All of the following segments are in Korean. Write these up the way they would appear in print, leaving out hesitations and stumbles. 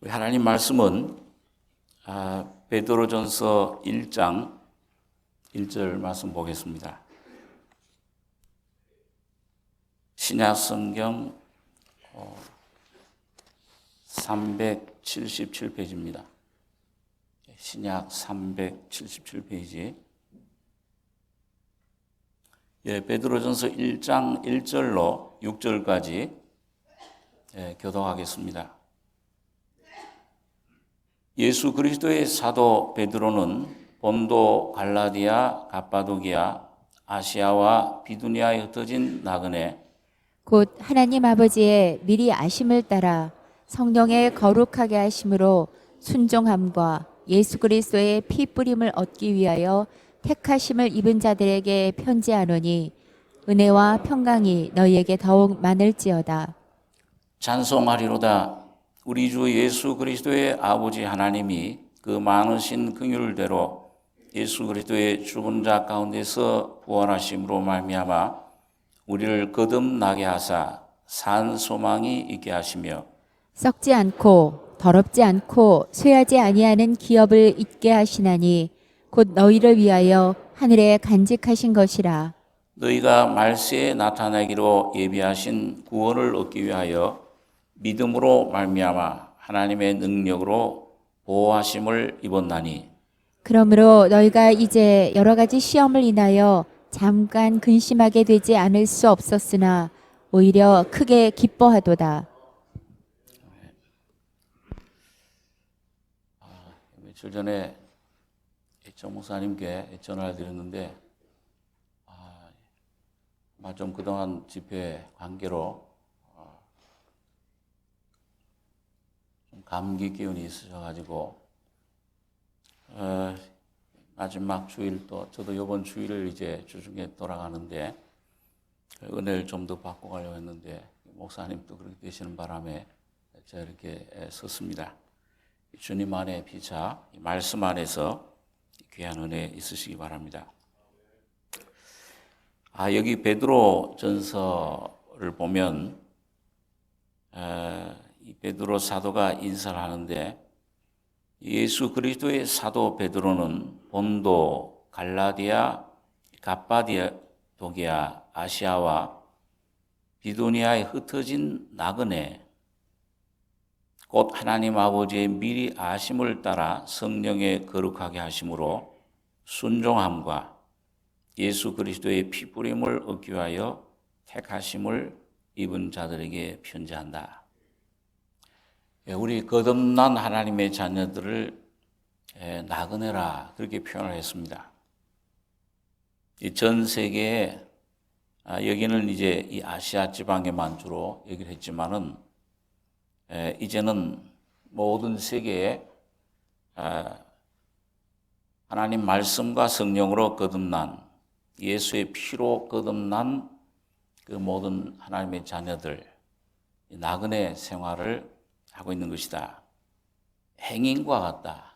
우리 하나님 말씀은 베드로전서 1장 1절 말씀 보겠습니다. 신약 성경 377페이지입니다. 신약 377페이지. 베드로전서 1장 1절로 6절까지 교독하겠습니다. 예수 그리스도의 사도 베드로는 본도, 갈라디아, 갑바도기아, 아시아와 비두니아에 흩어진 나그네 곧 하나님 아버지의 미리 아심을 따라 성령의 거룩하게 하심으로 순종함과 예수 그리스도의 피 뿌림을 얻기 위하여 택하심을 입은 자들에게 편지하노니 은혜와 평강이 너희에게 더욱 많을지어다. 찬송하리로다. 우리 주 예수 그리스도의 아버지 하나님이 그 많으신 긍휼대로 예수 그리스도의 죽은 자 가운데서 부활하심으로 말미암아 우리를 거듭나게 하사 산 소망이 있게 하시며 썩지 않고 더럽지 않고 쇠하지 아니하는 기업을 있게 하시나니 곧 너희를 위하여 하늘에 간직하신 것이라. 너희가 말세에 나타나기로 예비하신 구원을 얻기 위하여 믿음으로 말미암아 하나님의 능력으로 보호하심을 입었나니 그러므로 너희가 이제 여러 가지 시험을 인하여 잠깐 근심하게 되지 않을 수 없었으나 오히려 크게 기뻐하도다. 며칠 전에 정 목사님께 전화를 드렸는데 아마 좀 그동안 집회 관계로 좀 감기 기운이 있으셔가지고 마지막 주일 또 저도 이번 주일을 이제 주중에 돌아가는데 은혜를 좀 더 받고 가려고 했는데 목사님도 그렇게 되시는 바람에 제가 이렇게 섰습니다. 주님 안에 피차 말씀 안에서 귀한 은혜 있으시기 바랍니다. 여기 베드로 전서를 보면 이 베드로 사도가 인사를 하는데 예수 그리스도의 사도 베드로는 본도, 갈라디아, 갑바도기아, 아시아와 비두니아에 흩어진 나그네 곧 하나님 아버지의 미리 아심을 따라 성령의 거룩하게 하심으로 순종함과 예수 그리스도의 피 뿌림을 얻기 위하여 택하심을 입은 자들에게 편지한다. 우리 거듭난 하나님의 자녀들을 나그네라 그렇게 표현을 했습니다. 전 세계에 여기는 이제 이 아시아 지방에만 주로 얘기를 했지만은 이제는 모든 세계에 하나님 말씀과 성령으로 거듭난 예수의 피로 거듭난 그 모든 하나님의 자녀들 나그네 생활을 하고 있는 것이다. 행인과 같다.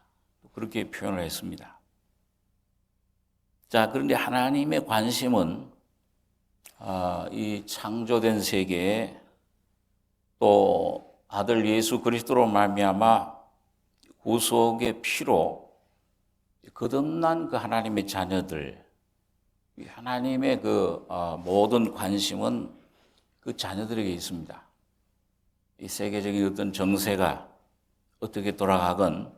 그렇게 표현을 했습니다. 자, 그런데 하나님의 관심은 이 창조된 세계에 또 아들 예수 그리스도로 말미암아 구속의 피로 거듭난 그 하나님의 자녀들, 하나님의 그 모든 관심은 그 자녀들에게 있습니다. 이 세계적인 어떤 정세가 어떻게 돌아가건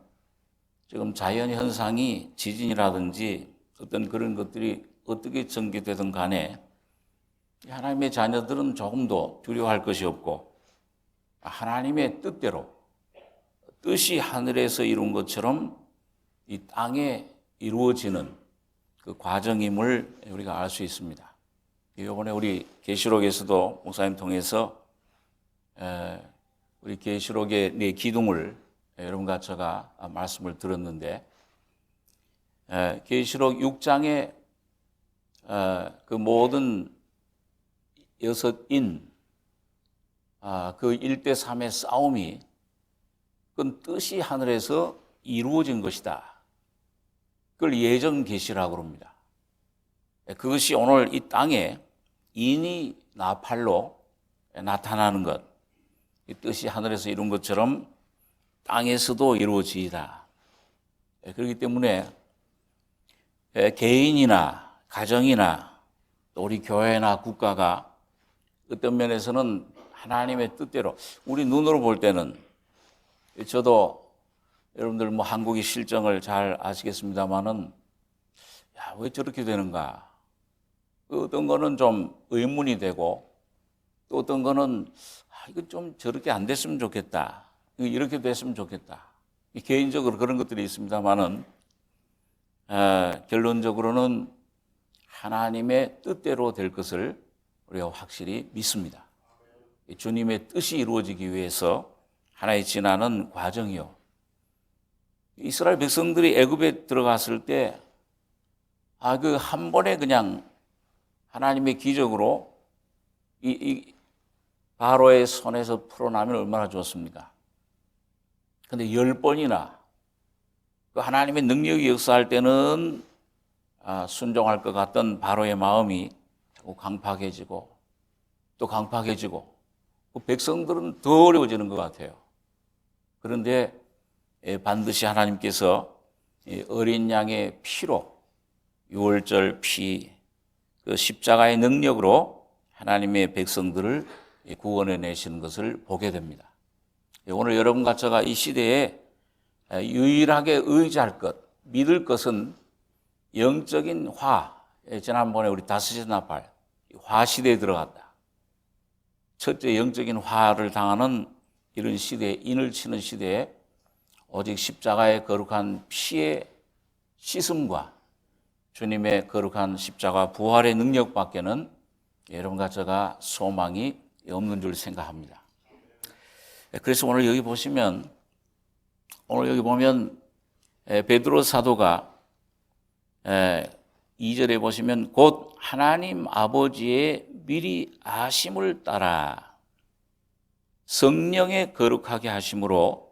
지금 자연 현상이 지진이라든지 어떤 그런 것들이 어떻게 전개되든 간에 하나님의 자녀들은 조금도 두려워할 것이 없고 하나님의 뜻대로 뜻이 하늘에서 이룬 것처럼 이 땅에 이루어지는 그 과정임을 우리가 알 수 있습니다. 이번에 우리 계시록에서도 목사님 통해서 우리 계시록의 네 기둥을 여러분과 제가 말씀을 들었는데 계시록 6장에 그 모든 6인 그 1대3의 싸움이 그건 뜻이 하늘에서 이루어진 것이다. 그걸 예정 계시라고 합니다. 그것이 오늘 이 땅에 인이 나팔로 나타나는 것, 이 뜻이 하늘에서 이룬 것처럼 땅에서도 이루어지이다. 그렇기 때문에 개인이나 가정이나 또 우리 교회나 국가가 어떤 면에서는 하나님의 뜻대로 우리 눈으로 볼 때는 저도 여러분들 뭐 한국의 실정을 잘 아시겠습니다만은 야, 왜 저렇게 되는가? 어떤 거는 좀 의문이 되고 또 어떤 거는 이거 좀 저렇게 안 됐으면 좋겠다. 이렇게 됐으면 좋겠다. 개인적으로 그런 것들이 있습니다만은 결론적으로는 하나님의 뜻대로 될 것을 우리가 확실히 믿습니다. 주님의 뜻이 이루어지기 위해서 하나의 지나는 과정이요. 이스라엘 백성들이 애굽에 들어갔을 때 그 한 번에 그냥 하나님의 기적으로 이 바로의 손에서 풀어나면 얼마나 좋습니까? 근데 10번이나 그 하나님의 능력이 역사할 때는 순종할 것 같던 바로의 마음이 자꾸 강팍해지고 또 강팍해지고 그 백성들은 더 어려워지는 것 같아요. 그런데 반드시 하나님께서 어린 양의 피로 유월절 피, 그 십자가의 능력으로 하나님의 백성들을 구원해 내시는 것을 보게 됩니다. 오늘 여러분과 제가 이 시대에 유일하게 의지할 것, 믿을 것은 영적인 화. 지난번에 우리 다스제 나팔 화 시대에 들어갔다. 첫째 영적인 화를 당하는 이런 시대에, 인을 치는 시대에 오직 십자가의 거룩한 피의 씻음과 주님의 거룩한 십자가 부활의 능력밖에는 여러분과 제가 소망이 없는 줄 생각합니다. 그래서 오늘 여기 보시면, 오늘 여기 보면 베드로 사도가 2절에 보시면 곧 하나님 아버지의 미리 아심을 따라 성령의 거룩하게 하심으로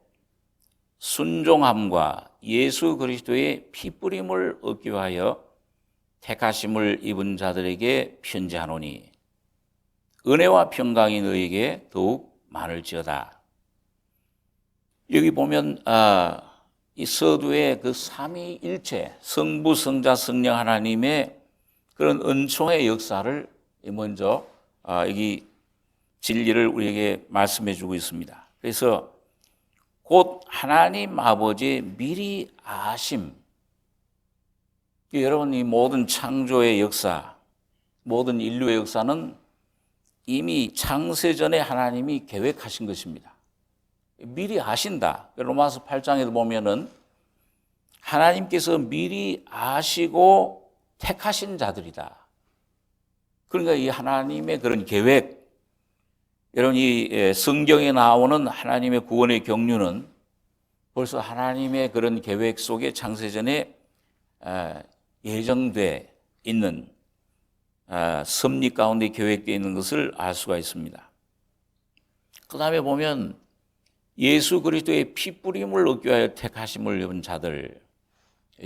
순종함과 예수 그리스도의 피뿌림을 얻기 위하여 택하심을 입은 자들에게 편지하노니 은혜와 평강이 너에게 더욱 많을지어다. 여기 보면 이 서두에 그 삼위일체 성부, 성자, 성령 하나님의 그런 은총의 역사를 먼저 여기 진리를 우리에게 말씀해 주고 있습니다. 그래서 곧 하나님 아버지의 미리 아심. 여러분, 이 모든 창조의 역사, 모든 인류의 역사는 이미 창세전에 하나님이 계획하신 것입니다. 미리 아신다. 로마서 8장에도 보면은 하나님께서 미리 아시고 택하신 자들이다. 그러니까 이 하나님의 그런 계획, 여러분 이 성경에 나오는 하나님의 구원의 경륜은 벌써 하나님의 그런 계획 속에 창세전에 예정돼 있는 섭리 가운데 계획되어 있는 것을 알 수가 있습니다. 그 다음에 보면 예수 그리스도의 피뿌림을 얻기 위하여 택하심을 입은 자들,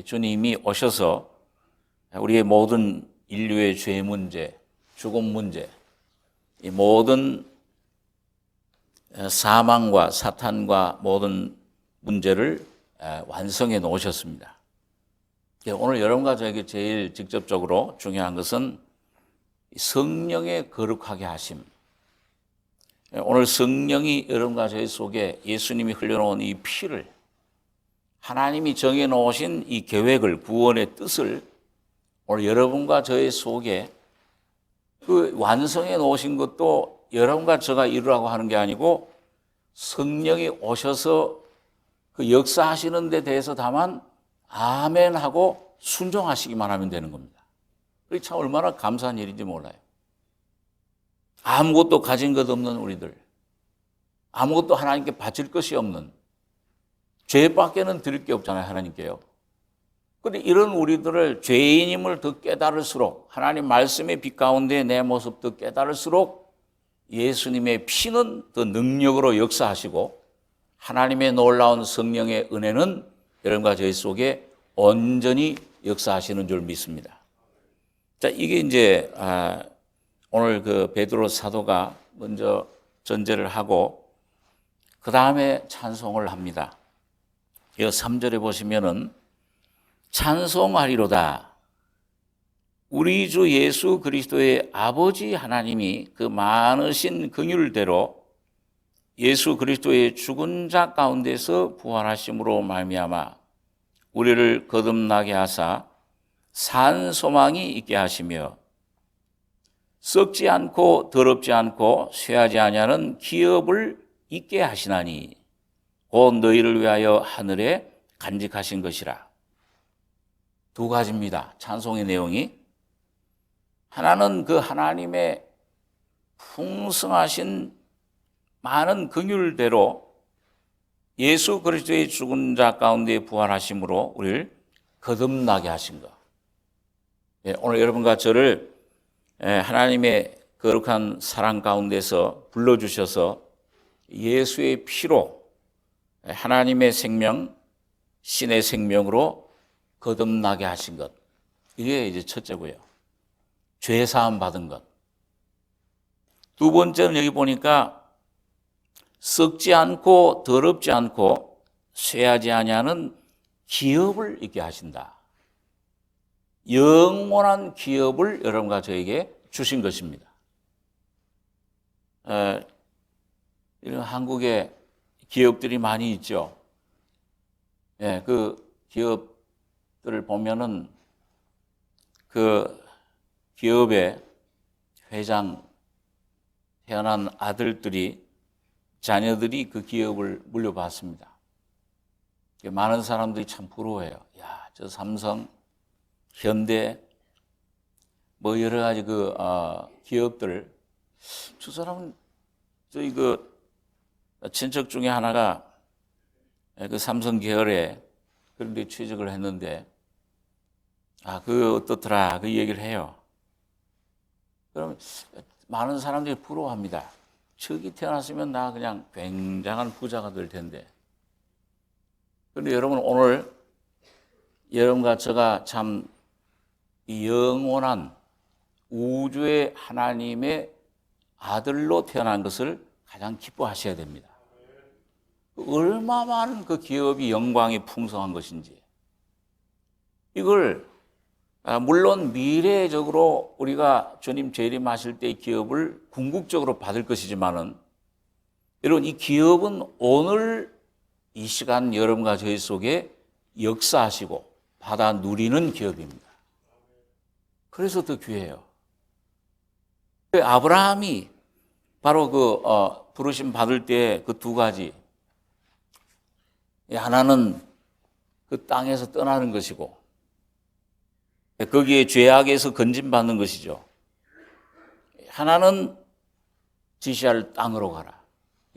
주님이 오셔서 우리의 모든 인류의 죄 문제, 죽음 문제, 이 모든 사망과 사탄과 모든 문제를 완성해 놓으셨습니다. 오늘 여러분과 저에게 제일 직접적으로 중요한 것은 성령의 거룩하게 하심. 오늘 성령이 여러분과 저희 속에 예수님이 흘려놓은 이 피를, 하나님이 정해놓으신 이 계획을, 구원의 뜻을 오늘 여러분과 저희 속에 그 완성해 놓으신 것도 여러분과 제가 이루라고 하는 게 아니고 성령이 오셔서 그 역사하시는 데 대해서 다만 아멘 하고 순종하시기만 하면 되는 겁니다. 그게 참 얼마나 감사한 일인지 몰라요. 아무것도 가진 것 없는 우리들, 아무것도 하나님께 바칠 것이 없는, 죄밖에는 드릴 게 없잖아요, 하나님께요. 그런데 이런 우리들을 죄인임을 더 깨달을수록, 하나님 말씀의 빛 가운데 내 모습 더 깨달을수록 예수님의 피는 더 능력으로 역사하시고 하나님의 놀라운 성령의 은혜는 여러분과 저희 속에 온전히 역사하시는 줄 믿습니다. 자, 이게 이제 오늘 그 베드로 사도가 먼저 전제를 하고 그 다음에 찬송을 합니다. 이 3절에 보시면은 찬송하리로다. 우리 주 예수 그리스도의 아버지 하나님이 그 많으신 긍휼대로 예수 그리스도의 죽은 자 가운데서 부활하심으로 말미암아 우리를 거듭나게 하사 산 소망이 있게 하시며 썩지 않고 더럽지 않고 쇠하지 아니하는 기업을 있게 하시나니 곧 너희를 위하여 하늘에 간직하신 것이라. 두 가지입니다. 찬송의 내용이. 하나는 그 하나님의 풍성하신 많은 긍휼대로 예수 그리스도의 죽은 자 가운데 부활하심으로 우리를 거듭나게 하신 것. 오늘 여러분과 저를 하나님의 거룩한 사랑 가운데서 불러주셔서 예수의 피로 하나님의 생명, 신의 생명으로 거듭나게 하신 것. 이게 이제 첫째고요. 죄 사함 받은 것. 두 번째는 여기 보니까 썩지 않고 더럽지 않고 쇠하지 아니하는 기업을 있게 하신다. 영원한 기업을 여러분과 저에게 주신 것입니다. 이런 한국에 기업들이 많이 있죠. 그 기업들을 보면은 그 기업의 회장 태어난 아들들이 자녀들이 그 기업을 물려받습니다. 많은 사람들이 참 부러워해요. 야, 저 삼성, 현대, 뭐 여러 가지 그 기업들, 저 사람은 저희 그 친척 중에 하나가 그 삼성 계열에 그런 데 취직을 했는데, 그 어떻더라 그 얘기를 해요. 그러면 많은 사람들이 부러워합니다. 저기 태어났으면 나 그냥 굉장한 부자가 될 텐데. 그런데 여러분, 오늘 여러분과 제가 참 이 영원한 우주의 하나님의 아들로 태어난 것을 가장 기뻐하셔야 됩니다. 얼마 많은 그 기업이 영광이 풍성한 것인지. 이걸 물론 미래적으로 우리가 주님 재림하실 때의 기업을 궁극적으로 받을 것이지만은, 여러분, 이 기업은 오늘 이 시간 여러분과 저희 속에 역사하시고 받아 누리는 기업입니다. 그래서 더 귀해요. 아브라함이 바로 그 부르심 받을 때 그 두 가지, 하나는 그 땅에서 떠나는 것이고 거기에 죄악에서 건진받는 것이죠. 하나는 지시할 땅으로 가라.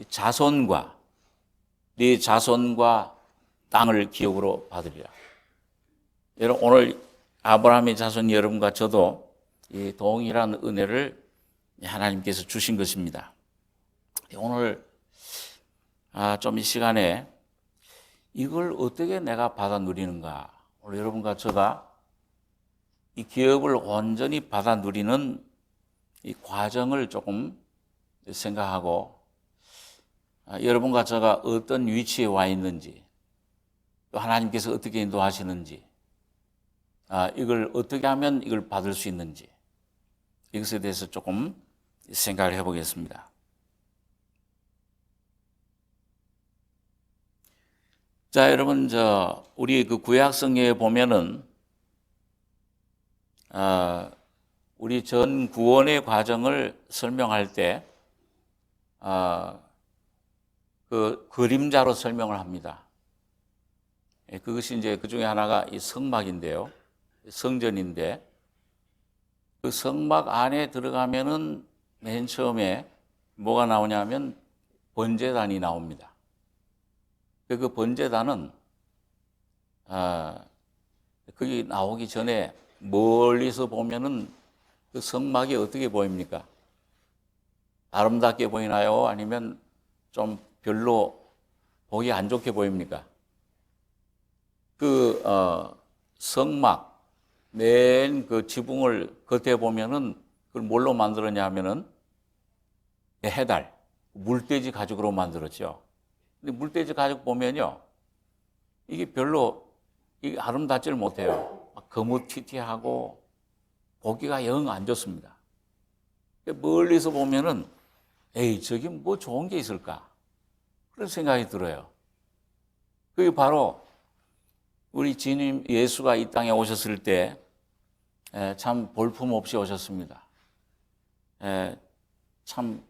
자손과 네 자손과 땅을 기업으로 받으리라. 여러분, 오늘 아브라함의 자손 여러분과 저도 이 동일한 은혜를 하나님께서 주신 것입니다. 오늘 좀 이 시간에 이걸 어떻게 내가 받아 누리는가, 오늘 여러분과 제가 이 기업을 온전히 받아 누리는 이 과정을 조금 생각하고, 여러분과 제가 어떤 위치에 와 있는지, 또 하나님께서 어떻게 인도하시는지, 이걸 어떻게 하면 이걸 받을 수 있는지, 이것에 대해서 조금 생각을 해보겠습니다. 자, 여러분, 우리 그 구약성경에 보면은 우리 전 구원의 과정을 설명할 때 그 그림자로 설명을 합니다. 그것이 이제 그 중에 하나가 이 성막인데요. 성전인데, 그 성막 안에 들어가면은 맨 처음에 뭐가 나오냐면 번제단이 나옵니다. 그 번제단은 거기 나오기 전에 멀리서 보면은 그 성막이 어떻게 보입니까? 아름답게 보이나요? 아니면 좀 별로 보기 안 좋게 보입니까? 그 성막 맨 그 지붕을 겉에 보면은 그걸 뭘로 만들었냐 하면은 해달, 물돼지 가죽으로 만들었죠. 근데 물돼지 가죽 보면요, 이게 별로 이게 아름답지를 못해요. 막 거무튀튀하고 보기가 영 안 좋습니다. 멀리서 보면은 에이, 저기 뭐 좋은 게 있을까? 그런 생각이 들어요. 그게 바로 우리 주님 예수가 이 땅에 오셨을 때 참 볼품없이 오셨습니다. 참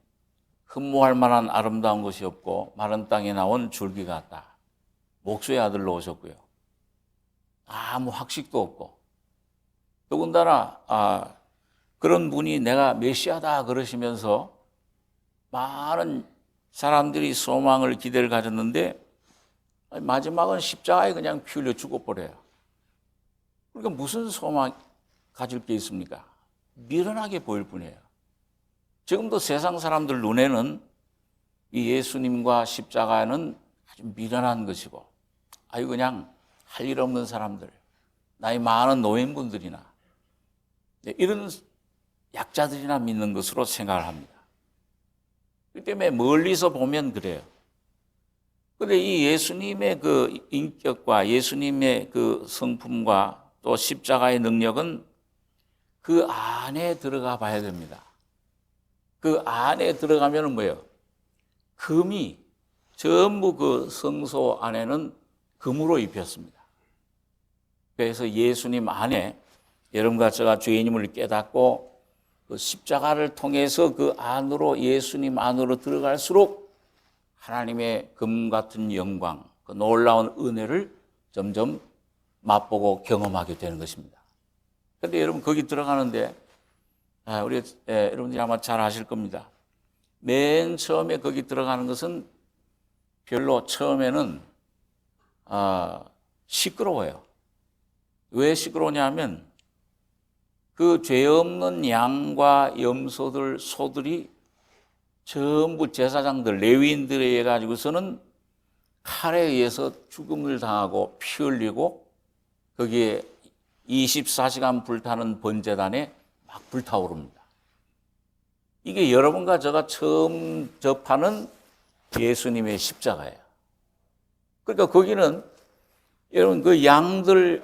흠모할 만한 아름다운 것이 없고 마른 땅에 나온 줄기 같다. 목수의 아들로 오셨고요. 아무 학식도 없고, 더군다나 그런 분이 내가 메시아다 그러시면서 많은 사람들이 소망을 기대를 가졌는데 마지막은 십자가에 그냥 피 흘려 죽어버려요. 그러니까 무슨 소망 가질 게 있습니까? 미련하게 보일 뿐이에요. 지금도 세상 사람들 눈에는 이 예수님과 십자가는 아주 미련한 것이고, 아유 그냥 할 일 없는 사람들, 나이 많은 노인분들이나 이런 약자들이나 믿는 것으로 생각을 합니다. 그렇기 때문에 멀리서 보면 그래요. 그런데 이 예수님의 그 인격과 예수님의 그 성품과 또 십자가의 능력은 그 안에 들어가 봐야 됩니다. 그 안에 들어가면 뭐예요? 금이 전부 그 성소 안에는 금으로 입혔습니다. 그래서 예수님 안에 여러분과 제가 죄인임을 깨닫고 그 십자가를 통해서 그 안으로 예수님 안으로 들어갈수록 하나님의 금 같은 영광, 그 놀라운 은혜를 점점 맛보고 경험하게 되는 것입니다. 그런데 여러분 거기 들어가는데 우리 여러분들이 아마 잘 아실 겁니다. 맨 처음에 거기 들어가는 것은 별로 처음에는 시끄러워요. 왜 시끄러우냐면 그 죄 없는 양과 염소들, 소들이 전부 제사장들, 레위인들에 의해 가지고서는 칼에 의해서 죽음을 당하고 피 흘리고 거기에 24시간 불타는 번제단에 막 불타오릅니다. 이게 여러분과 제가 처음 접하는 예수님의 십자가예요. 그러니까 거기는 여러분 그 양들,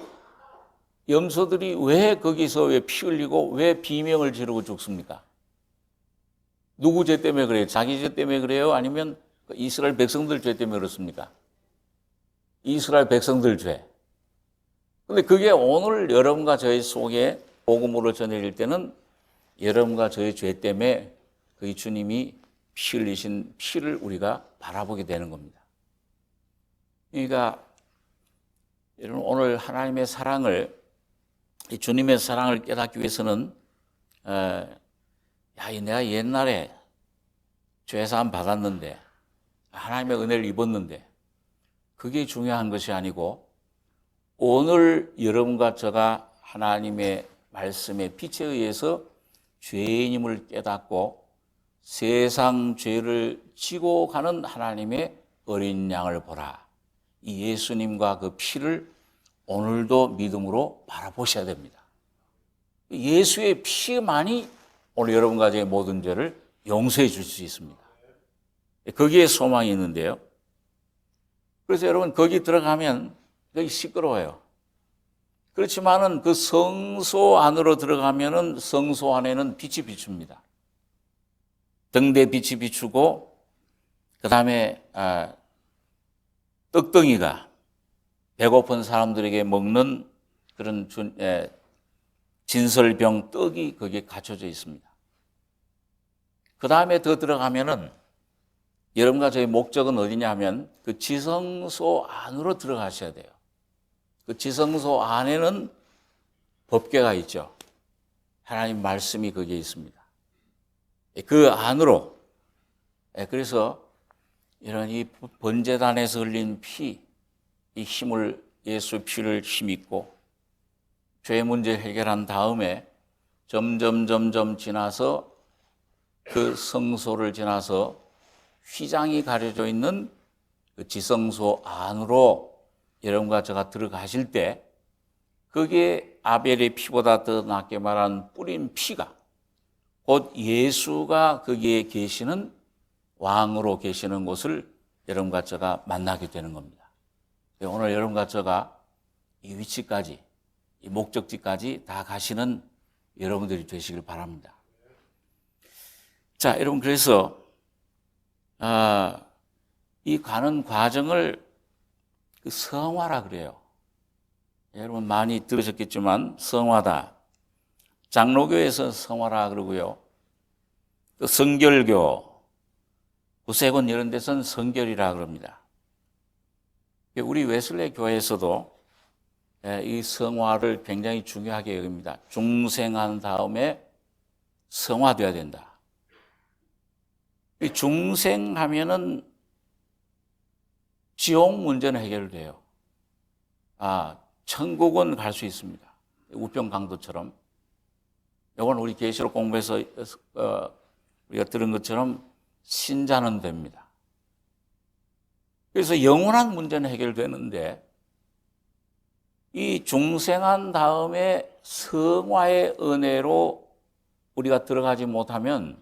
염소들이 왜 거기서 왜 피 흘리고 왜 비명을 지르고 죽습니까? 누구 죄 때문에 그래요? 자기 죄 때문에 그래요? 아니면 이스라엘 백성들 죄 때문에 그렇습니까? 이스라엘 백성들 죄. 근데 그게 오늘 여러분과 저희 속에 복음으로 전해질 때는 여러분과 저희 죄 때문에 그 주님이 피 흘리신 피를 우리가 바라보게 되는 겁니다. 그러니까 여러분 오늘 하나님의 사랑을, 주님의 사랑을 깨닫기 위해서는 내가 옛날에 죄사함 받았는데 하나님의 은혜를 입었는데 그게 중요한 것이 아니고 오늘 여러분과 제가 하나님의 말씀의 빛에 의해서 죄인임을 깨닫고 세상 죄를 지고 가는 하나님의 어린 양을 보라. 이 예수님과 그 피를 오늘도 믿음으로 바라보셔야 됩니다. 예수의 피만이 오늘 여러분과 제 모든 죄를 용서해 줄 수 있습니다. 거기에 소망이 있는데요. 그래서 여러분 거기 들어가면 여기 시끄러워요. 그렇지만은 그 성소 안으로 들어가면은 성소 안에는 빛이 비춥니다. 등대 빛이 비추고 그 다음에 떡덩이가 배고픈 사람들에게 먹는 그런 진설병 떡이 거기에 갖춰져 있습니다. 그 다음에 더 들어가면은 여러분과 저의 목적은 어디냐 하면 그 지성소 안으로 들어가셔야 돼요. 그 지성소 안에는 법궤가 있죠. 하나님 말씀이 거기에 있습니다. 그 안으로, 그래서 이런 이 번제단에서 흘린 피, 이 힘을, 예수 피를 힘입고 죄 문제 해결한 다음에 점점 지나서 그 성소를 지나서 휘장이 가려져 있는 그 지성소 안으로 여러분과 제가 들어가실 때 거기에 아벨의 피보다 더 낫게 말한 뿌린 피가 곧 예수가 거기에 계시는 왕으로 계시는 곳을 여러분과 저가 만나게 되는 겁니다. 오늘 여러분과 저가 이 위치까지, 이 목적지까지 다 가시는 여러분들이 되시길 바랍니다. 자, 여러분, 그래서 이 가는 과정을 성화라 그래요. 여러분 많이 들으셨겠지만 성화다. 장로교에서 성화라 그러고요. 또 성결교, 구세군 이런 데서는 성결이라 그럽니다. 우리 웨슬레 교회에서도 이 성화를 굉장히 중요하게 여깁니다. 중생한 다음에 성화돼야 된다. 이 중생하면은 지옥 문제는 해결돼요. 천국은 갈 수 있습니다. 우평강도처럼. 이건 우리 계시록 공부에서 우리가 들은 것처럼 신자는 됩니다. 그래서 영원한 문제는 해결되는데 이 중생한 다음에 성화의 은혜로 우리가 들어가지 못하면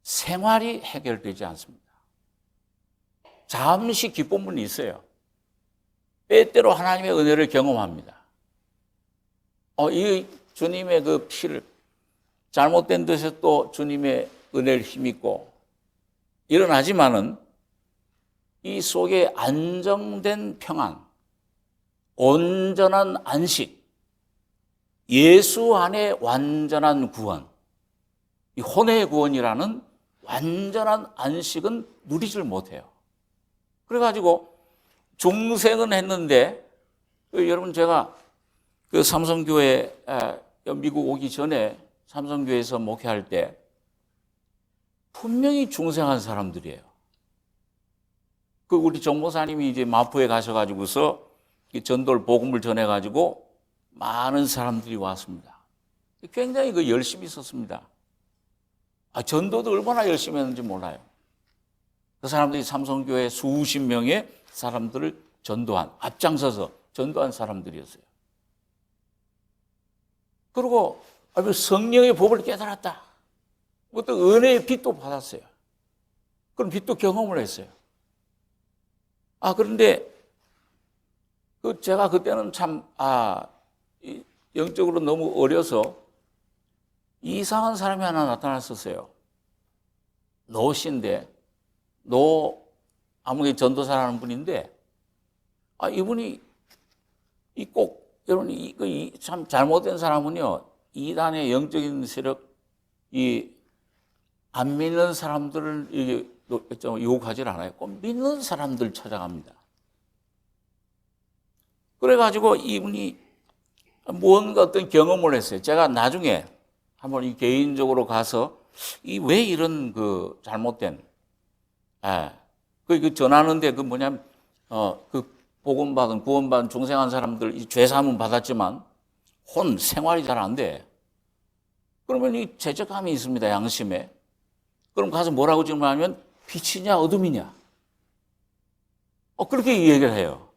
생활이 해결되지 않습니다. 잠시 기쁨은 있어요. 때때로 하나님의 은혜를 경험합니다. 이 주님의 그 피를 잘못된 듯이 또 주님의 은혜를 힘입고 일어나지만은 이 속에 안정된 평안, 온전한 안식, 예수 안에 완전한 구원, 이 혼의 구원이라는 완전한 안식은 누리질 못해요. 그래가지고 중생은 했는데 여러분 제가 그 삼성교회 미국 오기 전에 삼성교회에서 목회할 때 분명히 중생한 사람들이에요. 그 우리 정모사님이 이제 마포에 가셔가지고서 전도를 복음을 전해가지고 많은 사람들이 왔습니다. 굉장히 그 열심히 있었습니다. 전도도 얼마나 열심히 했는지 몰라요. 그 사람들이 삼성교회 수십 명의 사람들을 전도한, 앞장서서 전도한 사람들이었어요. 그리고 성령의 법을 깨달았다. 어떤 은혜의 빛도 받았어요. 그런 빛도 경험을 했어요. 그런데 제가 그때는 참 영적으로 너무 어려서 이상한 사람이 하나 나타났었어요. 노신데 아무리 전도사라는 분인데 이분이 꼭 여러분 참 잘못된 사람은요 이단의 영적인 세력 안 믿는 사람들을 이게 유혹하지 않아요. 꼭 믿는 사람들 찾아갑니다. 그래가지고 이분이 뭔가 어떤 경험을 했어요. 제가 나중에 한번 개인적으로 가서 왜 이런 그 잘못된 그 전하는데 그 뭐냐면 그 복음받은 구원받은 중생한 사람들 죄사함은 받았지만 생활이 잘 안 돼. 그러면 이 죄책감이 있습니다. 양심에. 그럼 가서 뭐라고 질문하면 빛이냐 어둠이냐. 그렇게 얘기를 해요.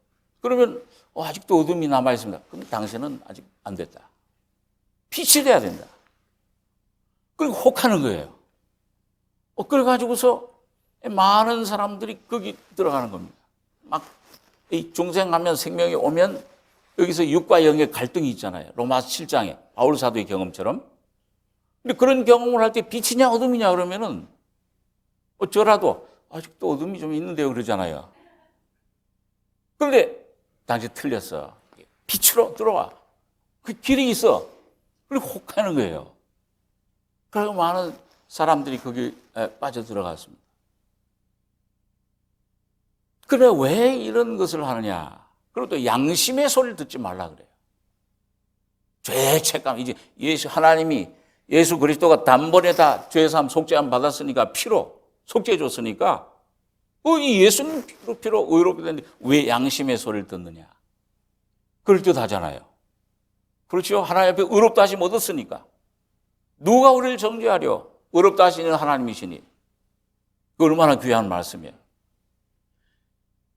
그러면 아직도 어둠이 남아 있습니다. 그럼 당신은 아직 안 됐다. 빛이 돼야 된다. 그리고 혹하는 거예요. 그래가지고서 많은 사람들이 거기 들어가는 겁니다. 막 이 중생하면 생명이 오면 여기서 육과 영의 갈등이 있잖아요. 로마서 7장에 바울 사도의 경험처럼. 근데 그런 경험을 할 때 빛이냐 어둠이냐 그러면은 저라도 아직도 어둠이 좀 있는데요 그러잖아요. 그런데 당신 틀렸어. 빛으로 들어와. 그 길이 있어. 그리고 혹하는 거예요. 그리고 많은 사람들이 거기 빠져 들어갔습니다. 그래 왜 이런 것을 하느냐? 그리고 또 양심의 소리를 듣지 말라 그래요. 죄책감 이제 하나님이 예수 그리스도가 단번에 다 죄사함 속죄함 받았으니까 피로 속죄해 줬으니까 이 예수님 피로 의롭게 됐는데 왜 양심의 소리를 듣느냐? 그럴 듯 하잖아요. 그렇죠? 하나님 앞에 의롭다 하심 얻었으니까. 누가 우리를 정죄하려? 의롭다 하시는 하나님이시니. 그 얼마나 귀한 말씀이에요.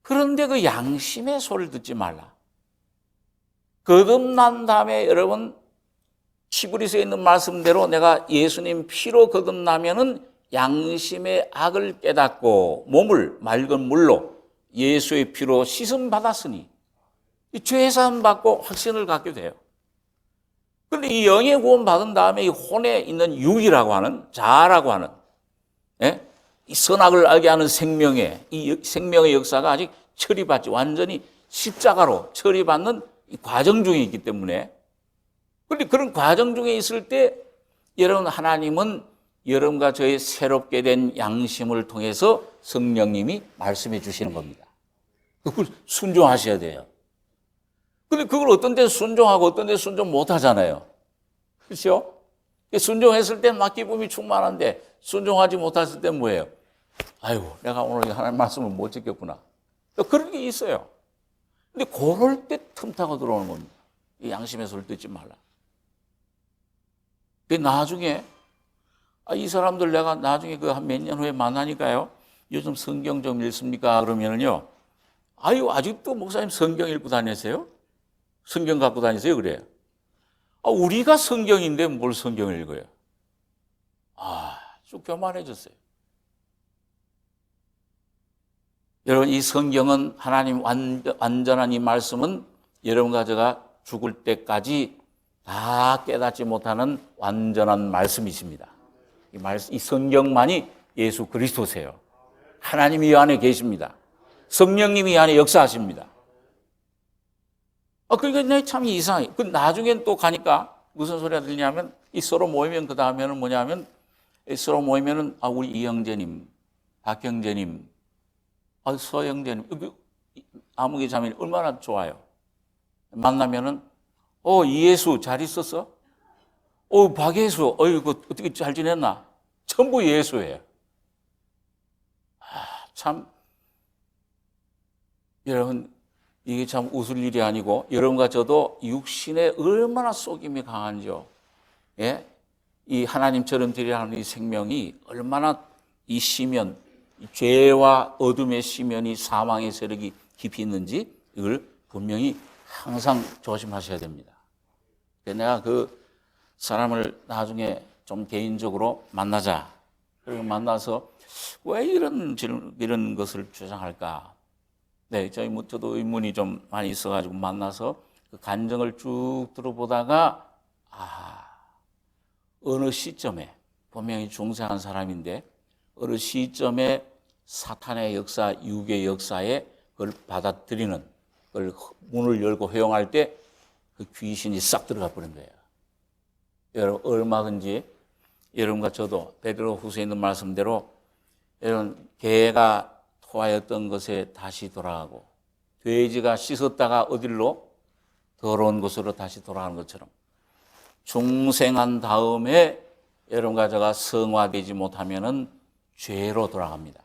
그런데 그 양심의 소리를 듣지 말라. 거듭난 다음에 여러분 히브리서에 있는 말씀대로 내가 예수님 피로 거듭나면은 양심의 악을 깨닫고 몸을 맑은 물로 예수의 피로 씻음 받았으니 죄 사함 받고 확신을 갖게 돼요. 그런데 이 영의 구원 받은 다음에 이 혼에 있는 육이라고 하는 자아라고 하는 이 선악을 알게 하는 이 생명의 역사가 아직 처리받지 완전히 십자가로 처리받는 이 과정 중에 있기 때문에 그런데 그런 과정 중에 있을 때 여러분 하나님은 여러분과 저의 새롭게 된 양심을 통해서 성령님이 말씀해 주시는 겁니다. 그걸 순종하셔야 돼요. 근데 그걸 어떤 데 순종하고 어떤 데 순종 못 하잖아요. 그렇죠? 순종했을 땐 막 기쁨이 충만한데 순종하지 못했을 땐 뭐예요? 아이고, 내가 오늘 하나님 말씀을 못 지켰구나. 그런 게 있어요. 근데 그럴 때 틈타고 들어오는 겁니다. 이 양심의 소리를 듣지 말라. 나중에 이 사람들 내가 나중에 그 한 몇 년 후에 만나니까요. 요즘 성경 좀 읽습니까? 그러면은요. 아직도 목사님 성경 읽고 다니세요? 성경 갖고 다니세요? 그래요. 우리가 성경인데 뭘 성경을 읽어요? 쭉 교만해졌어요. 여러분, 이 성경은 하나님 완전한 이 말씀은 여러분과 제가 죽을 때까지 다 깨닫지 못하는 완전한 말씀이십니다. 이 성경만이 예수 그리스도세요. 하나님이 이 안에 계십니다. 성령님이 이 안에 역사하십니다. 그러니까 참 이상해. 나중엔 또 가니까 무슨 소리가 들리냐면 이 서로 모이면 그 다음에는 뭐냐면 서로 모이면은 우리 이형제님, 박형제님, 서형제님, 아무개 자매님 얼마나 좋아요. 만나면은 이예수 잘 있었어? 박예수, 이거 어떻게 잘 지냈나? 전부 예수예요. 참 여러분 이게 참 웃을 일이 아니고 여러분과 저도 육신에 얼마나 속임이 강한지요. 예? 이 하나님처럼 되리라는 이 생명이 얼마나 이 시면, 이 죄와 어둠의 시면이 사망의 세력이 깊이 있는지 이걸 분명히 항상 조심하셔야 됩니다. 내가 그 사람을 나중에 좀 개인적으로 만나자. 그리고 만나서 왜 이런 것을 주장할까? 네, 저도 의문이 좀 많이 있어가지고 만나서 그 간증을 쭉 들어보다가 어느 시점에 분명히 중생한 사람인데 어느 시점에 사탄의 역사, 육의 역사에 그걸 받아들이는 그걸 문을 열고 허용할 때 그 귀신이 싹 들어가 버린 거예요. 여러분 얼마든지 여러분과 저도 베드로 후서에 있는 말씀대로 여러분 개가 토하였던 것에 다시 돌아가고 돼지가 씻었다가 어디로 더러운 곳으로 다시 돌아가는 것처럼 중생한 다음에 여러분과 제가 성화되지 못하면은 죄로 돌아갑니다.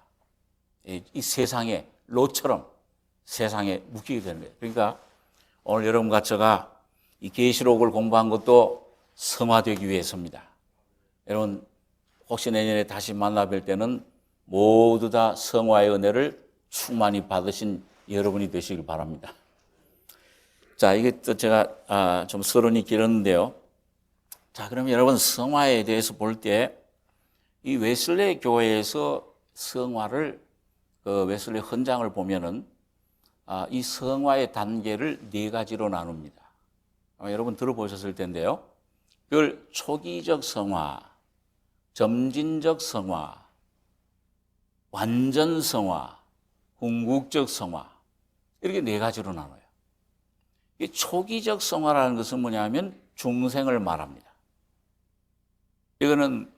이 세상의 로처럼 세상에 묶이게 되는 거예요. 그러니까 오늘 여러분과 제가 이 계시록을 공부한 것도 성화되기 위해서입니다. 여러분 혹시 내년에 다시 만나뵐 때는 모두 다 성화의 은혜를 충만히 받으신 여러분이 되시길 바랍니다. 자, 이게 또 제가 좀 서론이 길었는데요. 자, 그럼 여러분 성화에 대해서 볼 때 이 웨슬레 교회에서 성화를 그 웨슬레 헌장을 보면은 이 성화의 단계를 네 가지로 나눕니다. 여러분 들어보셨을 텐데요. 그걸 초기적 성화, 점진적 성화, 완전 성화, 궁극적 성화 이렇게 네 가지로 나눠요. 이 초기적 성화라는 것은 뭐냐면 중생을 말합니다. 이거는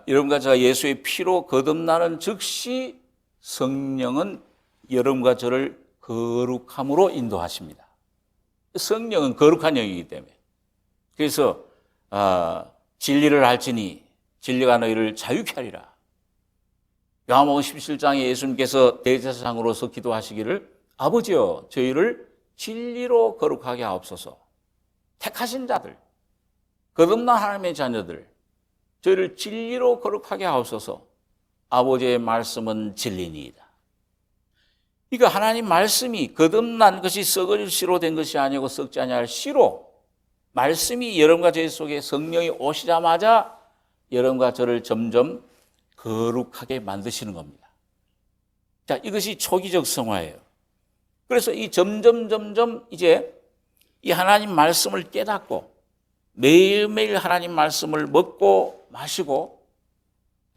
여러분과 제가 예수의 피로 거듭나는 즉시 성령은 여러분과 저를 거룩함으로 인도하십니다. 성령은 거룩한 영이기 때문에. 그래서 진리를 알지니 진리가 너희를 자유케 하리라. 요한복음 17장에 예수님께서 대제사장으로서 기도하시기를 아버지여 저희를 진리로 거룩하게 하옵소서. 택하신 자들, 거듭난 하나님의 자녀들 저희를 진리로 거룩하게 하옵소서. 아버지의 말씀은 진리니이다. 그러니까 하나님 말씀이 거듭난 것이 썩을 씨로 된 것이 아니고 썩지 아니할 씨로 말씀이 여러분과 저희 속에 성령이 오시자마자 여러분과 저를 점점 거룩하게 만드시는 겁니다. 자, 이것이 초기적 성화예요. 그래서 이 점점 이제 이 하나님 말씀을 깨닫고 매일매일 하나님 말씀을 먹고 마시고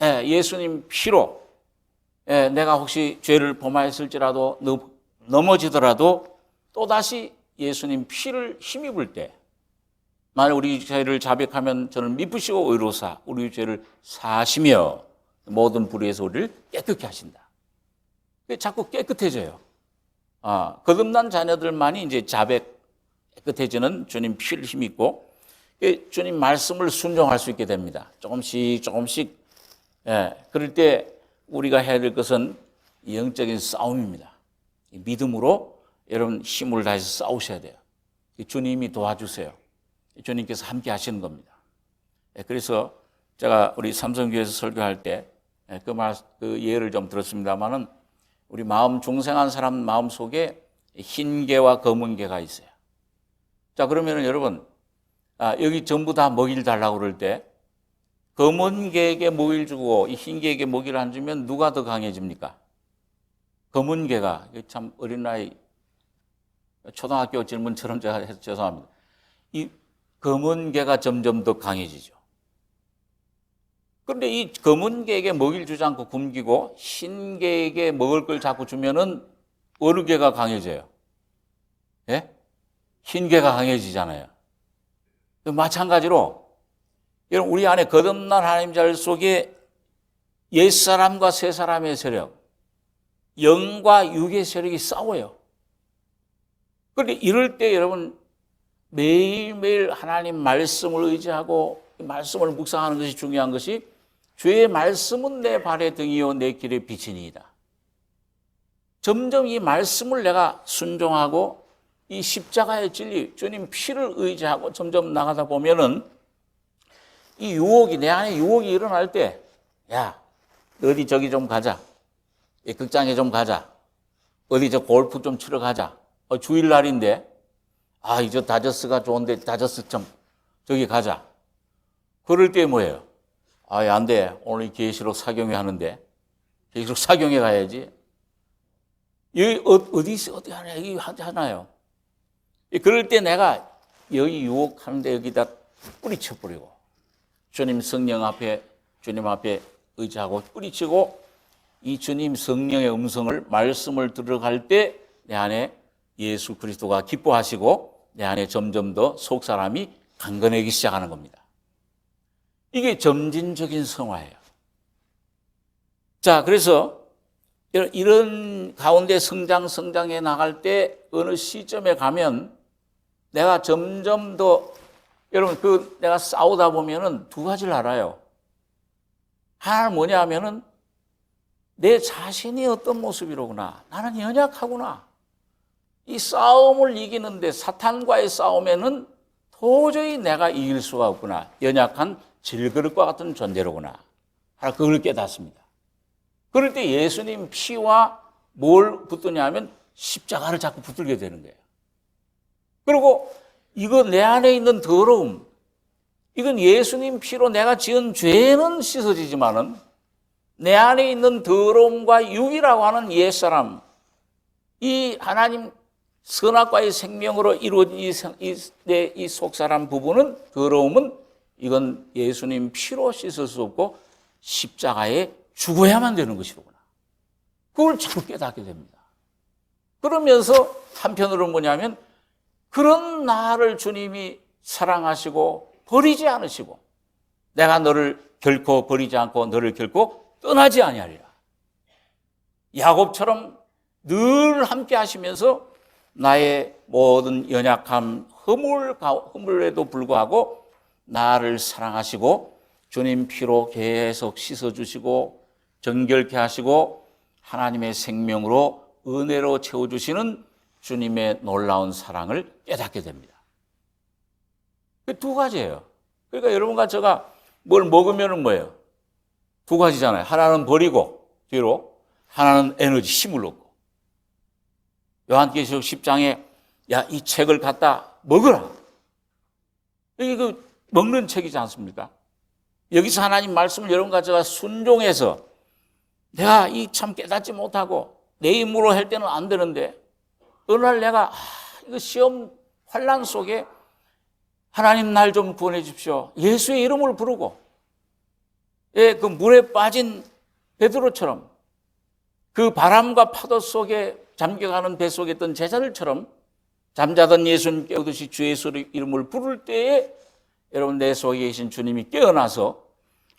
예수님 피로 내가 혹시 죄를 범하였을지라도 넘어지더라도 또다시 예수님 피를 힘입을 때 만약 우리 죄를 자백하면 저는 미쁘시고 의로사 우리 죄를 사하시며 모든 불의에서 우리를 깨끗게 하신다. 자꾸 깨끗해져요. 거듭난 자녀들만이 이제 자백 깨끗해지는 주님 피를 힘입고 주님 말씀을 순종할 수 있게 됩니다. 조금씩. 그럴 때 우리가 해야 될 것은 영적인 싸움입니다. 믿음으로 여러분 힘을 다해서 싸우셔야 돼요. 주님이 도와주세요. 주님께서 함께 하시는 겁니다. 그래서 제가 우리 삼성교회에서 설교할 때 그 예를 좀 들었습니다만은 우리 마음 중생한 사람 마음 속에 흰 개와 검은 개가 있어요. 자, 그러면은 여러분, 여기 전부 다 먹이를 달라고 그럴 때 검은 개에게 먹이를 주고 이 흰 개에게 먹이를 안 주면 누가 더 강해집니까? 검은 개가, 참 어린아이 초등학교 질문처럼 제가 해서 죄송합니다. 이 검은 개가 점점 더 강해지죠. 그런데 이 검은 개에게 먹이를 주지 않고 굶기고 흰 개에게 먹을 걸 자꾸 주면은 어느 개가 강해져요? 예? 흰 개가 강해지잖아요. 마찬가지로 여러분 우리 안에 거듭난 하나님 자녀 속에 옛사람과 새사람의 세력, 영과 육의 세력이 싸워요. 그런데 이럴 때 여러분 매일매일 하나님 말씀을 의지하고 말씀을 묵상하는 것이 중요한 것이 주의 말씀은 내 발의 등이요 내 길의 빛이니이다. 점점 이 말씀을 내가 순종하고 이 십자가의 진리, 주님 피를 의지하고 점점 나가다 보면은 이 유혹이, 내 안에 유혹이 일어날 때, 야, 어디 저기 좀 가자. 극장에 좀 가자. 어디 저 골프 좀 치러 가자. 주일날인데, 이제 다저스가 좋은데 다저스 좀 저기 가자. 그럴 때 뭐예요? 안 돼. 오늘 계시록 사경회 하는데. 계시록 사경회 가야지. 여기 어디 하나, 여기 하나요. 그럴 때 내가 여기 유혹하는데 여기다 뿌리쳐버리고 주님 성령 앞에, 주님 앞에 의지하고 뿌리치고 이 주님 성령의 음성을, 말씀을 들어갈 때 내 안에 예수 그리스도가 기뻐하시고 내 안에 점점 더 속사람이 강건해지기 시작하는 겁니다. 이게 점진적인 성화예요. 자, 그래서 이런 가운데 성장해 나갈 때 어느 시점에 가면 내가 점점 더 여러분 내가 싸우다 보면은 두 가지를 알아요. 하나는 뭐냐 하면은 내 자신이 어떤 모습이로구나. 나는 연약하구나. 이 싸움을 이기는데 사탄과의 싸움에는 도저히 내가 이길 수가 없구나. 연약한 질그릇과 같은 존재로구나. 그걸 깨닫습니다. 그럴 때 예수님 피와 뭘 붙드냐 하면 십자가를 자꾸 붙들게 되는 거예요. 그리고 이거 내 안에 있는 더러움, 이건 예수님 피로 내가 지은 죄는 씻어지지만은 내 안에 있는 더러움과 육이라고 하는 옛사람, 이 하나님 선악과의 생명으로 이루어진 이 속사람 부분은, 더러움은 이건 예수님 피로 씻을 수 없고 십자가에 죽어야만 되는 것이로구나. 그걸 자꾸 깨닫게 됩니다. 그러면서 한편으로는 뭐냐면 그런 나를 주님이 사랑하시고 버리지 않으시고 내가 너를 결코 버리지 않고 너를 결코 떠나지 아니하리라. 야곱처럼 늘 함께 하시면서 나의 모든 연약함, 허물에도 불구하고 나를 사랑하시고 주님 피로 계속 씻어주시고 정결케 하시고 하나님의 생명으로 은혜로 채워주시는 주님의 놀라운 사랑을 깨닫게 됩니다. 두 가지예요. 그러니까 여러분과 제가 뭘 먹으면 뭐예요? 두 가지잖아요. 하나는 버리고 뒤로, 하나는 에너지, 힘을 얻고. 요한계시록 10장에 야, 이 책을 갖다 먹으라. 이게 먹는 책이지 않습니까? 여기서 하나님 말씀을 여러분과 제가 순종해서 내가 이 참 깨닫지 못하고 내 힘으로 할 때는 안 되는데 어느 날 내가 이거 시험 환난 속에 하나님 날 좀 구원해 주십시오. 예수의 이름을 부르고 그 물에 빠진 베드로처럼 그 바람과 파도 속에 잠겨가는 배 속에 있던 제자들처럼 잠자던 예수님 깨우듯이 주 예수의 이름을 부를 때에 여러분 내 속에 계신 주님이 깨어나서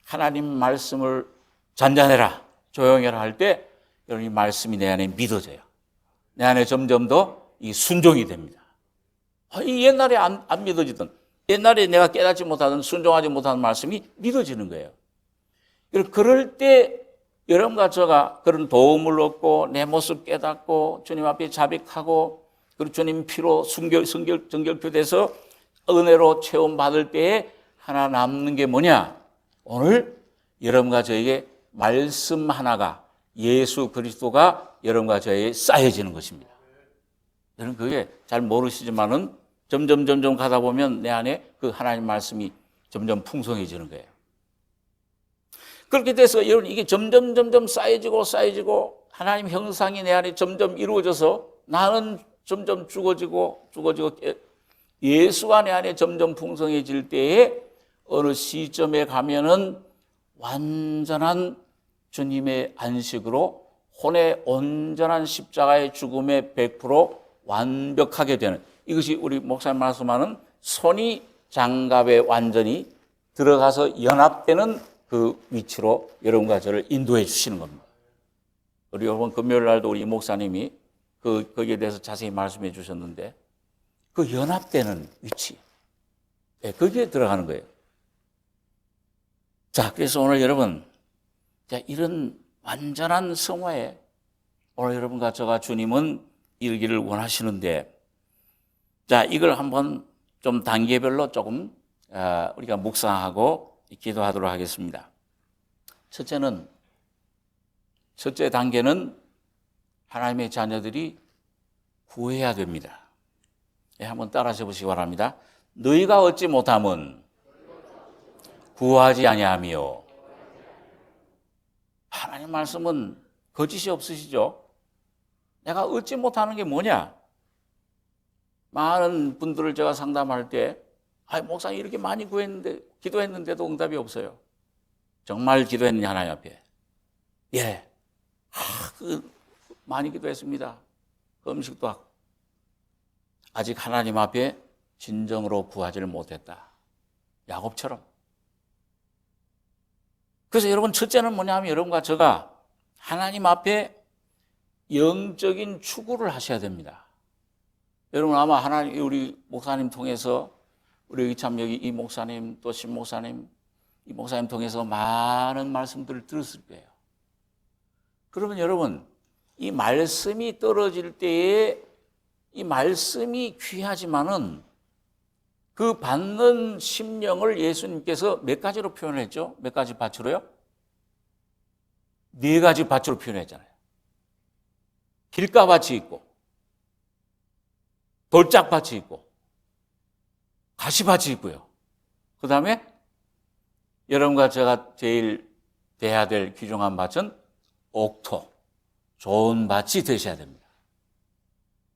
하나님 말씀을 잔잔해라 조용해라 할 때 여러분 이 말씀이 내 안에 믿어져요. 내 안에 점점 더 이 순종이 됩니다. 이 옛날에 안 믿어지던 옛날에 내가 깨닫지 못하던 순종하지 못하는 말씀이 믿어지는 거예요. 그럴 때 여러분과 제가 그런 도움을 얻고 내 모습 깨닫고 주님 앞에 자백하고 그리고 주님 피로 정결표 돼서 은혜로 체험받을 때에 하나 남는 게 뭐냐? 오늘 여러분과 저에게 말씀 하나가 예수 그리스도가 여러분과 저에게 쌓여지는 것입니다. 여러분 그게 잘 모르시지만은 점점 가다 보면 내 안에 그 하나님 말씀이 점점 풍성해지는 거예요. 그렇게 돼서 여러분 이게 점점 쌓여지고 하나님 형상이 내 안에 점점 이루어져서 나는 점점 죽어지고 예수가 내 안에 점점 풍성해질 때에 어느 시점에 가면은 완전한 주님의 안식으로 혼의 온전한 십자가의 죽음의 100% 완벽하게 되는 이것이 우리 목사님 말씀하는 손이 장갑에 완전히 들어가서 연합되는 그 위치로 여러분과 저를 인도해 주시는 겁니다. 우리 여러분 금요일 날도 우리 목사님이 거기에 대해서 자세히 말씀해 주셨는데 그 연합되는 위치 거기에 들어가는 거예요. 자, 그래서 오늘 여러분 이런 완전한 성화에 오늘 여러분과 저가 주님은 이르기를 원하시는데 자, 이걸 한번 좀 단계별로 조금 우리가 묵상하고 기도하도록 하겠습니다. 첫째 단계는 하나님의 자녀들이 구해야 됩니다. 한번 따라서 보시기 바랍니다. 너희가 얻지 못함은 구하지 아니하며 하나님 말씀은 거짓이 없으시죠? 내가 얻지 못하는 게 뭐냐? 많은 분들을 제가 상담할 때 목사님 이렇게 많이 기도했는데도 응답이 없어요. 정말 기도했느냐 하나님 앞에? 예. 많이 기도했습니다. 음식도 하고. 아직 하나님 앞에 진정으로 구하지를 못했다. 야곱처럼. 그래서 여러분 첫째는 뭐냐면 여러분과 제가 하나님 앞에 영적인 추구를 하셔야 됩니다. 여러분 아마 하나님 우리 목사님 통해서 우리 참 여기 이 목사님 또 신 목사님 이 목사님 통해서 많은 말씀들을 들었을 거예요. 그러면 여러분 이 말씀이 떨어질 때에 이 말씀이 귀하지만은 그 받는 심령을 예수님께서 몇 가지로 표현했죠? 몇 가지 밭으로요? 4가지 밭으로 표현했잖아요. 길가밭이 있고 돌짝밭이 있고 가시밭이 있고요. 그 다음에 여러분과 제가 제일 돼야 될 귀중한 밭은 옥토, 좋은 밭이 되셔야 됩니다.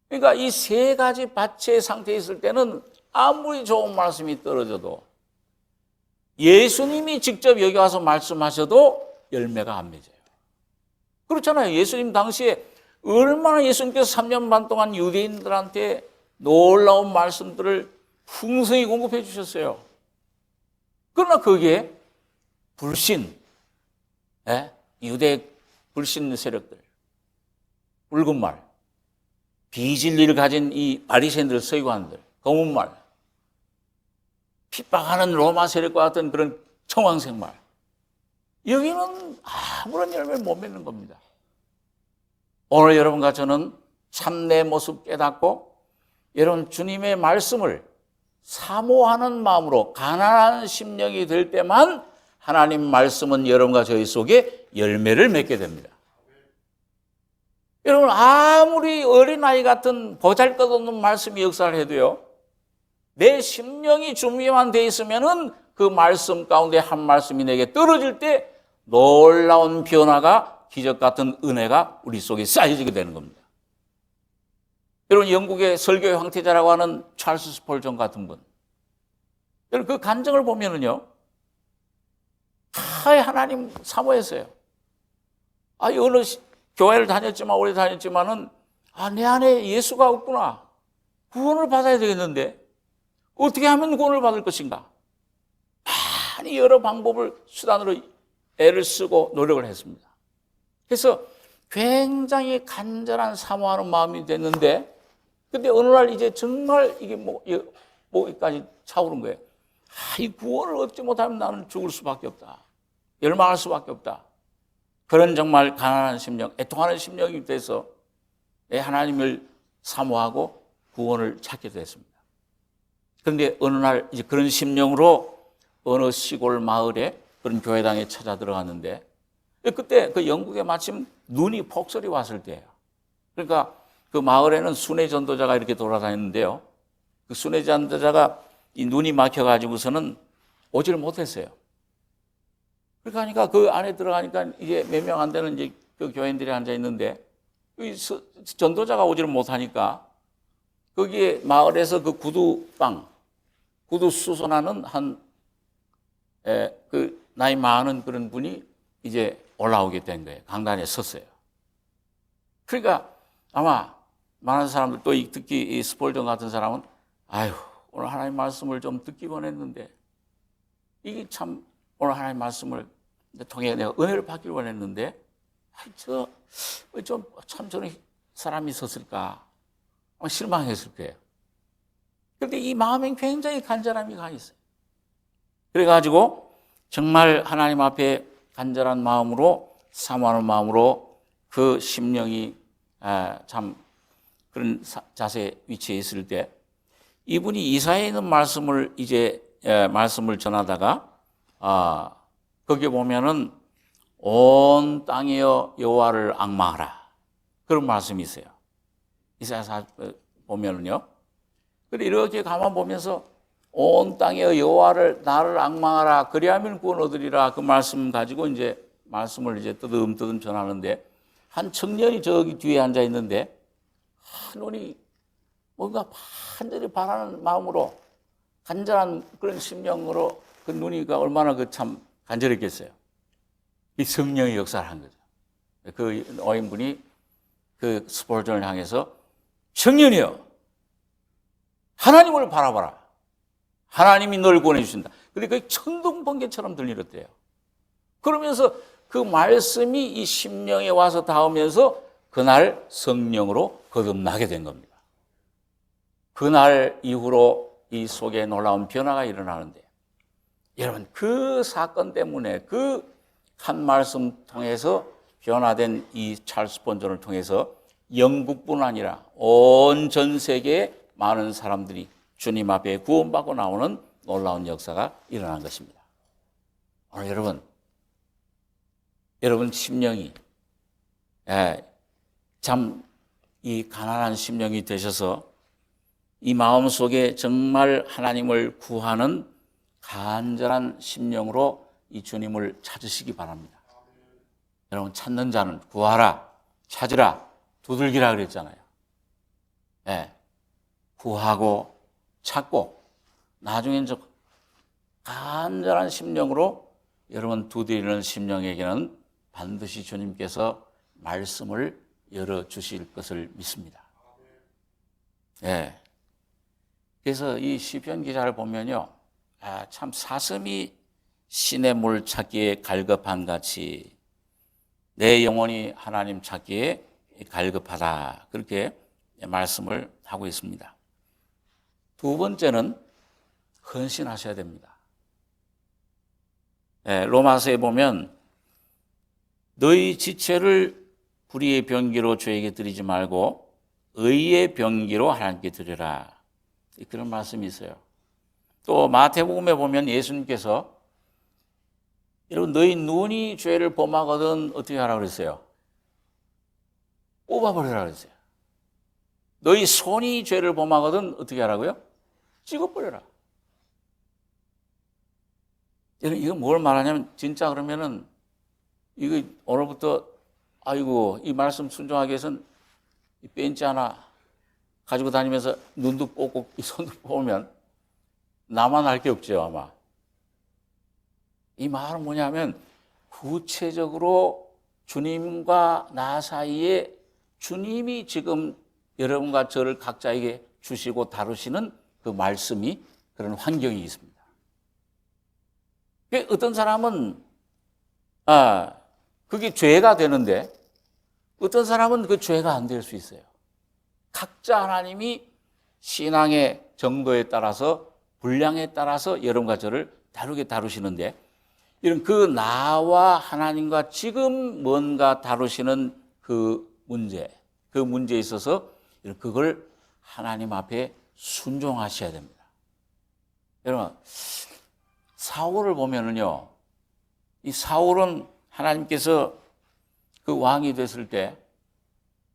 그러니까 이 3가지 밭의 상태에 있을 때는 아무리 좋은 말씀이 떨어져도 예수님이 직접 여기 와서 말씀하셔도 열매가 안 맺어요. 그렇잖아요. 예수님 당시에 얼마나 예수님께서 3년 반 동안 유대인들한테 놀라운 말씀들을 풍성히 공급해 주셨어요. 그러나 거기에 불신, 유대 불신 세력들, 붉은 말, 비진리를 가진 이 바리새인들, 서기관들, 검은 말, 핍박하는 로마 세력과 같은 그런 청황색 말, 여기는 아무런 열매를 못 맺는 겁니다. 오늘 여러분과 저는 참내 모습 깨닫고 여러분 주님의 말씀을 사모하는 마음으로 가난한 심령이 될 때만 하나님 말씀은 여러분과 저희 속에 열매를 맺게 됩니다. 여러분 아무리 어린아이 같은 보잘것없는 말씀이 역사를 해도요 내 심령이 준비만 돼 있으면은 그 그 말씀 가운데 한 말씀이 내게 떨어질 때 놀라운 변화가, 기적 같은 은혜가 우리 속에 쌓여지게 되는 겁니다. 여러분, 영국의 설교의 황태자라고 하는 찰스 스펄전 같은 분, 여러분 그 간증을 보면은요, 하나님 사모했어요. 어느 교회를 다녔지만, 오래 다녔지만은, 내 안에 예수가 없구나. 구원을 받아야 되겠는데, 어떻게 하면 구원을 받을 것인가? 많이 여러 방법을, 수단으로 애를 쓰고 노력을 했습니다. 그래서 굉장히 간절한 사모하는 마음이 됐는데, 근데 어느 날 이제 정말 이게 목에까지 차오른 거예요. 이 구원을 얻지 못하면 나는 죽을 수밖에 없다. 열망할 수밖에 없다. 그런 정말 가난한 심령, 애통하는 심령이 돼서 하나님을 사모하고 구원을 찾게 됐습니다. 그런데 어느 날 이제 그런 심령으로 어느 시골 마을에 그런 교회당에 찾아 들어갔는데, 그때 그 영국에 마침 눈이 폭설이 왔을 때예요. 그러니까 그 마을에는 순회 전도자가 이렇게 돌아다녔는데요. 그 순회 전도자가 이 눈이 막혀가지고서는 오지를 못했어요. 그러니까 그 안에 들어가니까 이제 몇 명 안 되는 이제 그 교인들이 앉아 있는데, 전도자가 오지를 못하니까 거기에 마을에서 그 구두 수선하는 그 나이 많은 그런 분이 이제 올라오게 된 거예요. 강단에 섰어요. 그러니까 아마 많은 사람들, 또 특히 이 스폴전 같은 사람은 오늘 하나님 말씀을 좀 듣기 원했는데, 이게 참 오늘 하나님 말씀을 통해 내가 은혜를 받기를 원했는데, 참 저런 사람이 있었을까? 아마 실망했을 거예요. 그런데 이 마음에 굉장히 간절함이 가 있어요. 그래가지고 정말 하나님 앞에 간절한 마음으로, 사모하는 마음으로 그 심령이 참 그런 자세 위치에 있을 때, 이분이 이사야에 있는 말씀을 이제 말씀을 전하다가 거기에 보면은 온 땅이여 여호와를 앙망하라, 그런 말씀이 있어요. 이사야 보면은요. 그래 이렇게 가만 보면서 온 땅이여 여호와를 나를 앙망하라, 그리하면 구원 얻으리라, 그 말씀 가지고 이제 말씀을 이제 뜨듬뜨듬 전하는데, 한 청년이 저기 뒤에 앉아 있는데 눈이 뭔가 간절히 바라는 마음으로, 간절한 그런 심령으로 그 눈이 얼마나 참 간절했겠어요. 이 성령의 역사를 한 거죠. 그 어인분이 그 스폴전을 향해서 청년이여 하나님을 바라봐라. 하나님이 널 구원해 주신다. 근데 그게 천둥번개처럼 들리었대요. 그러면서 그 말씀이 이 심령에 와서 닿으면서 그날 성령으로 거듭나게 된 겁니다. 그날 이후로 이 속에 놀라운 변화가 일어나는데, 여러분 그 사건 때문에, 그 한 말씀 통해서 변화된 이 찰스 스폰전을 통해서 영국뿐 아니라 온 전 세계의 많은 사람들이 주님 앞에 구원받고 나오는 놀라운 역사가 일어난 것입니다. 오늘 여러분 심령이 참 이 가난한 심령이 되셔서 이 마음 속에 정말 하나님을 구하는 간절한 심령으로 이 주님을 찾으시기 바랍니다. 여러분, 찾는 자는 구하라, 찾으라, 두들기라 그랬잖아요. 구하고 찾고 나중엔 저 간절한 심령으로 여러분 두드리는 심령에게는 반드시 주님께서 말씀을 열어주실 것을 믿습니다. 그래서 이 시편 기자를 보면요, 참 사슴이 신의 물 찾기에 갈급한 같이 내 영혼이 하나님 찾기에 갈급하다, 그렇게 말씀을 하고 있습니다. 두 번째는 헌신하셔야 됩니다. 로마서에 보면 너희 지체를 불의의 병기로 죄에게 드리지 말고 의의 병기로 하나님께 드리라, 그런 말씀이 있어요. 또 마태복음에 보면 예수님께서 여러분 너희 눈이 죄를 범하거든 어떻게 하라고 그랬어요? 뽑아버리라 그랬어요. 너희 손이 죄를 범하거든 어떻게 하라고요? 찍어버려라. 이거 뭘 말하냐면 진짜 그러면은 이거 오늘부터 아이고 이 말씀 순종하기 위해서는 이 벤치 하나 가지고 다니면서 눈도 뽑고 이 손도 뽑으면 나만 할 게 없죠 아마. 이 말은 뭐냐면 구체적으로 주님과 나 사이에 주님이 지금 여러분과 저를 각자에게 주시고 다루시는 그 말씀이 그런 환경이 있습니다. 어떤 사람은 그게 죄가 되는데 어떤 사람은 그 죄가 안 될 수 있어요. 각자 하나님이 신앙의 정도에 따라서 분량에 따라서 여러분과 저를 다루시는데 이런 그 나와 하나님과 지금 뭔가 다루시는 그 문제에 있어서 그걸 하나님 앞에 순종하셔야 됩니다. 여러분, 사울을 보면은요, 이 사울은 하나님께서 그 왕이 됐을 때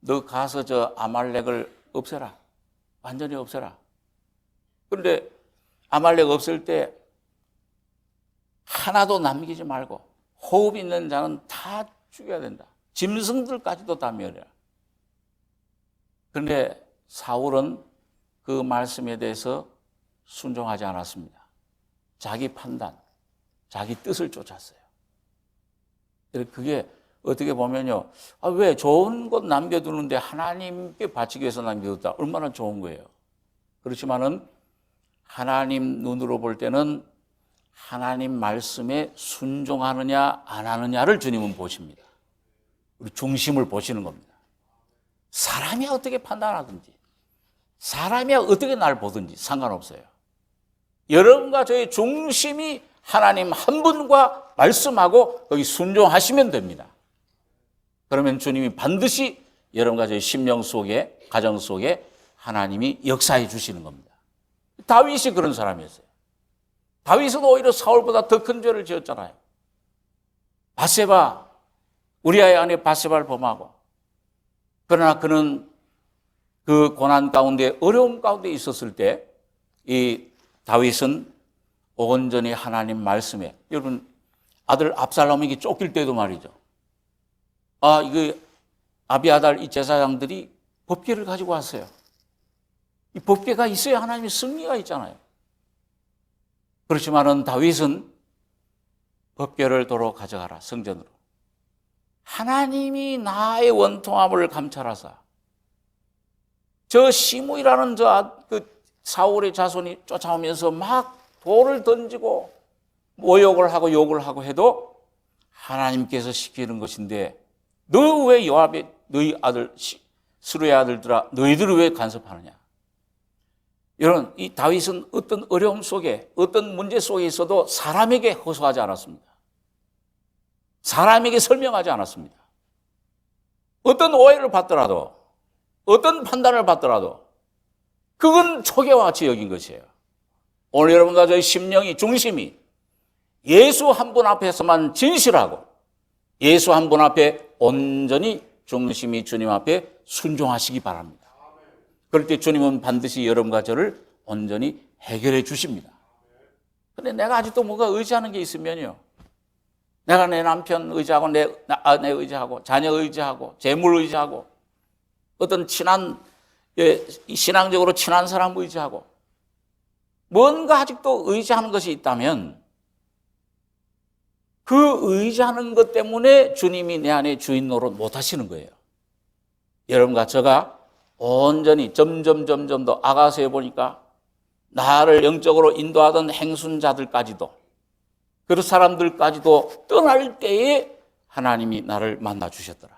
너 가서 저 아말렉을 없애라. 완전히 없애라. 그런데 아말렉 없앨 때 하나도 남기지 말고 호흡 있는 자는 다 죽여야 된다. 짐승들까지도 다 멸해라. 그런데 사울은 그 말씀에 대해서 순종하지 않았습니다. 자기 판단, 자기 뜻을 쫓았어요. 그게 어떻게 보면요. 왜 좋은 것 남겨두는데 하나님께 바치기 위해서 남겨뒀다. 얼마나 좋은 거예요. 그렇지만은 하나님 눈으로 볼 때는 하나님 말씀에 순종하느냐 안 하느냐를 주님은 보십니다. 우리 중심을 보시는 겁니다. 사람이 어떻게 판단하든지 사람이 어떻게 날 보든지 상관없어요. 여러분과 저의 중심이 하나님 한 분과 말씀하고 거기 순종하시면 됩니다. 그러면 주님이 반드시 여러분과 저의 심령 속에, 가정 속에 하나님이 역사해 주시는 겁니다. 다윗이 그런 사람이었어요. 다윗은 오히려 사울보다 더 큰 죄를 지었잖아요. 바세바, 우리아의 아내 바세바를 범하고, 그러나 그는 그 고난 가운데, 어려움 가운데 있었을 때 이 다윗은 온전히 하나님 말씀에, 여러분 아들 압살롬에게 쫓길 때도 말이죠. 이거 아비아달 이 제사장들이 법궤를 가지고 왔어요. 이 법궤가 있어야 하나님의 승리가 있잖아요. 그렇지만은 다윗은 법궤를 도로 가져가라, 성전으로. 하나님이 나의 원통함을 감찰하사 저 시므이라는 그 사울의 자손이 쫓아오면서 막 돌을 던지고 모욕을 하고 욕을 하고 해도 하나님께서 시키는 것인데 너 왜 요압의 너희 아들 스루의 아들들아 너희들이 왜 간섭하느냐. 여러분, 이 다윗은 어떤 어려움 속에 어떤 문제 속에 있어도 사람에게 호소하지 않았습니다. 사람에게 설명하지 않았습니다. 어떤 오해를 받더라도 어떤 판단을 받더라도 그건 초계와 같이 여긴 것이에요. 오늘 여러분과 저희 심령이 중심이 예수 한 분 앞에서만 진실하고 예수 한 분 앞에 온전히 중심이 주님 앞에 순종하시기 바랍니다. 그럴 때 주님은 반드시 여러분과 저를 온전히 해결해 주십니다. 그런데 내가 아직도 뭔가 의지하는 게 있으면요. 내가 내 남편 의지하고 내 아내 의지하고 자녀 의지하고 재물 의지하고 어떤 신앙적으로 친한 사람 의지하고 뭔가 아직도 의지하는 것이 있다면 그 의지하는 것 때문에 주님이 내 안에 주인 노릇 못 하시는 거예요. 여러분과 제가 온전히 점점 더 아가서에 보니까 나를 영적으로 인도하던 행순자들까지도 그 사람들까지도 떠날 때에 하나님이 나를 만나 주셨더라.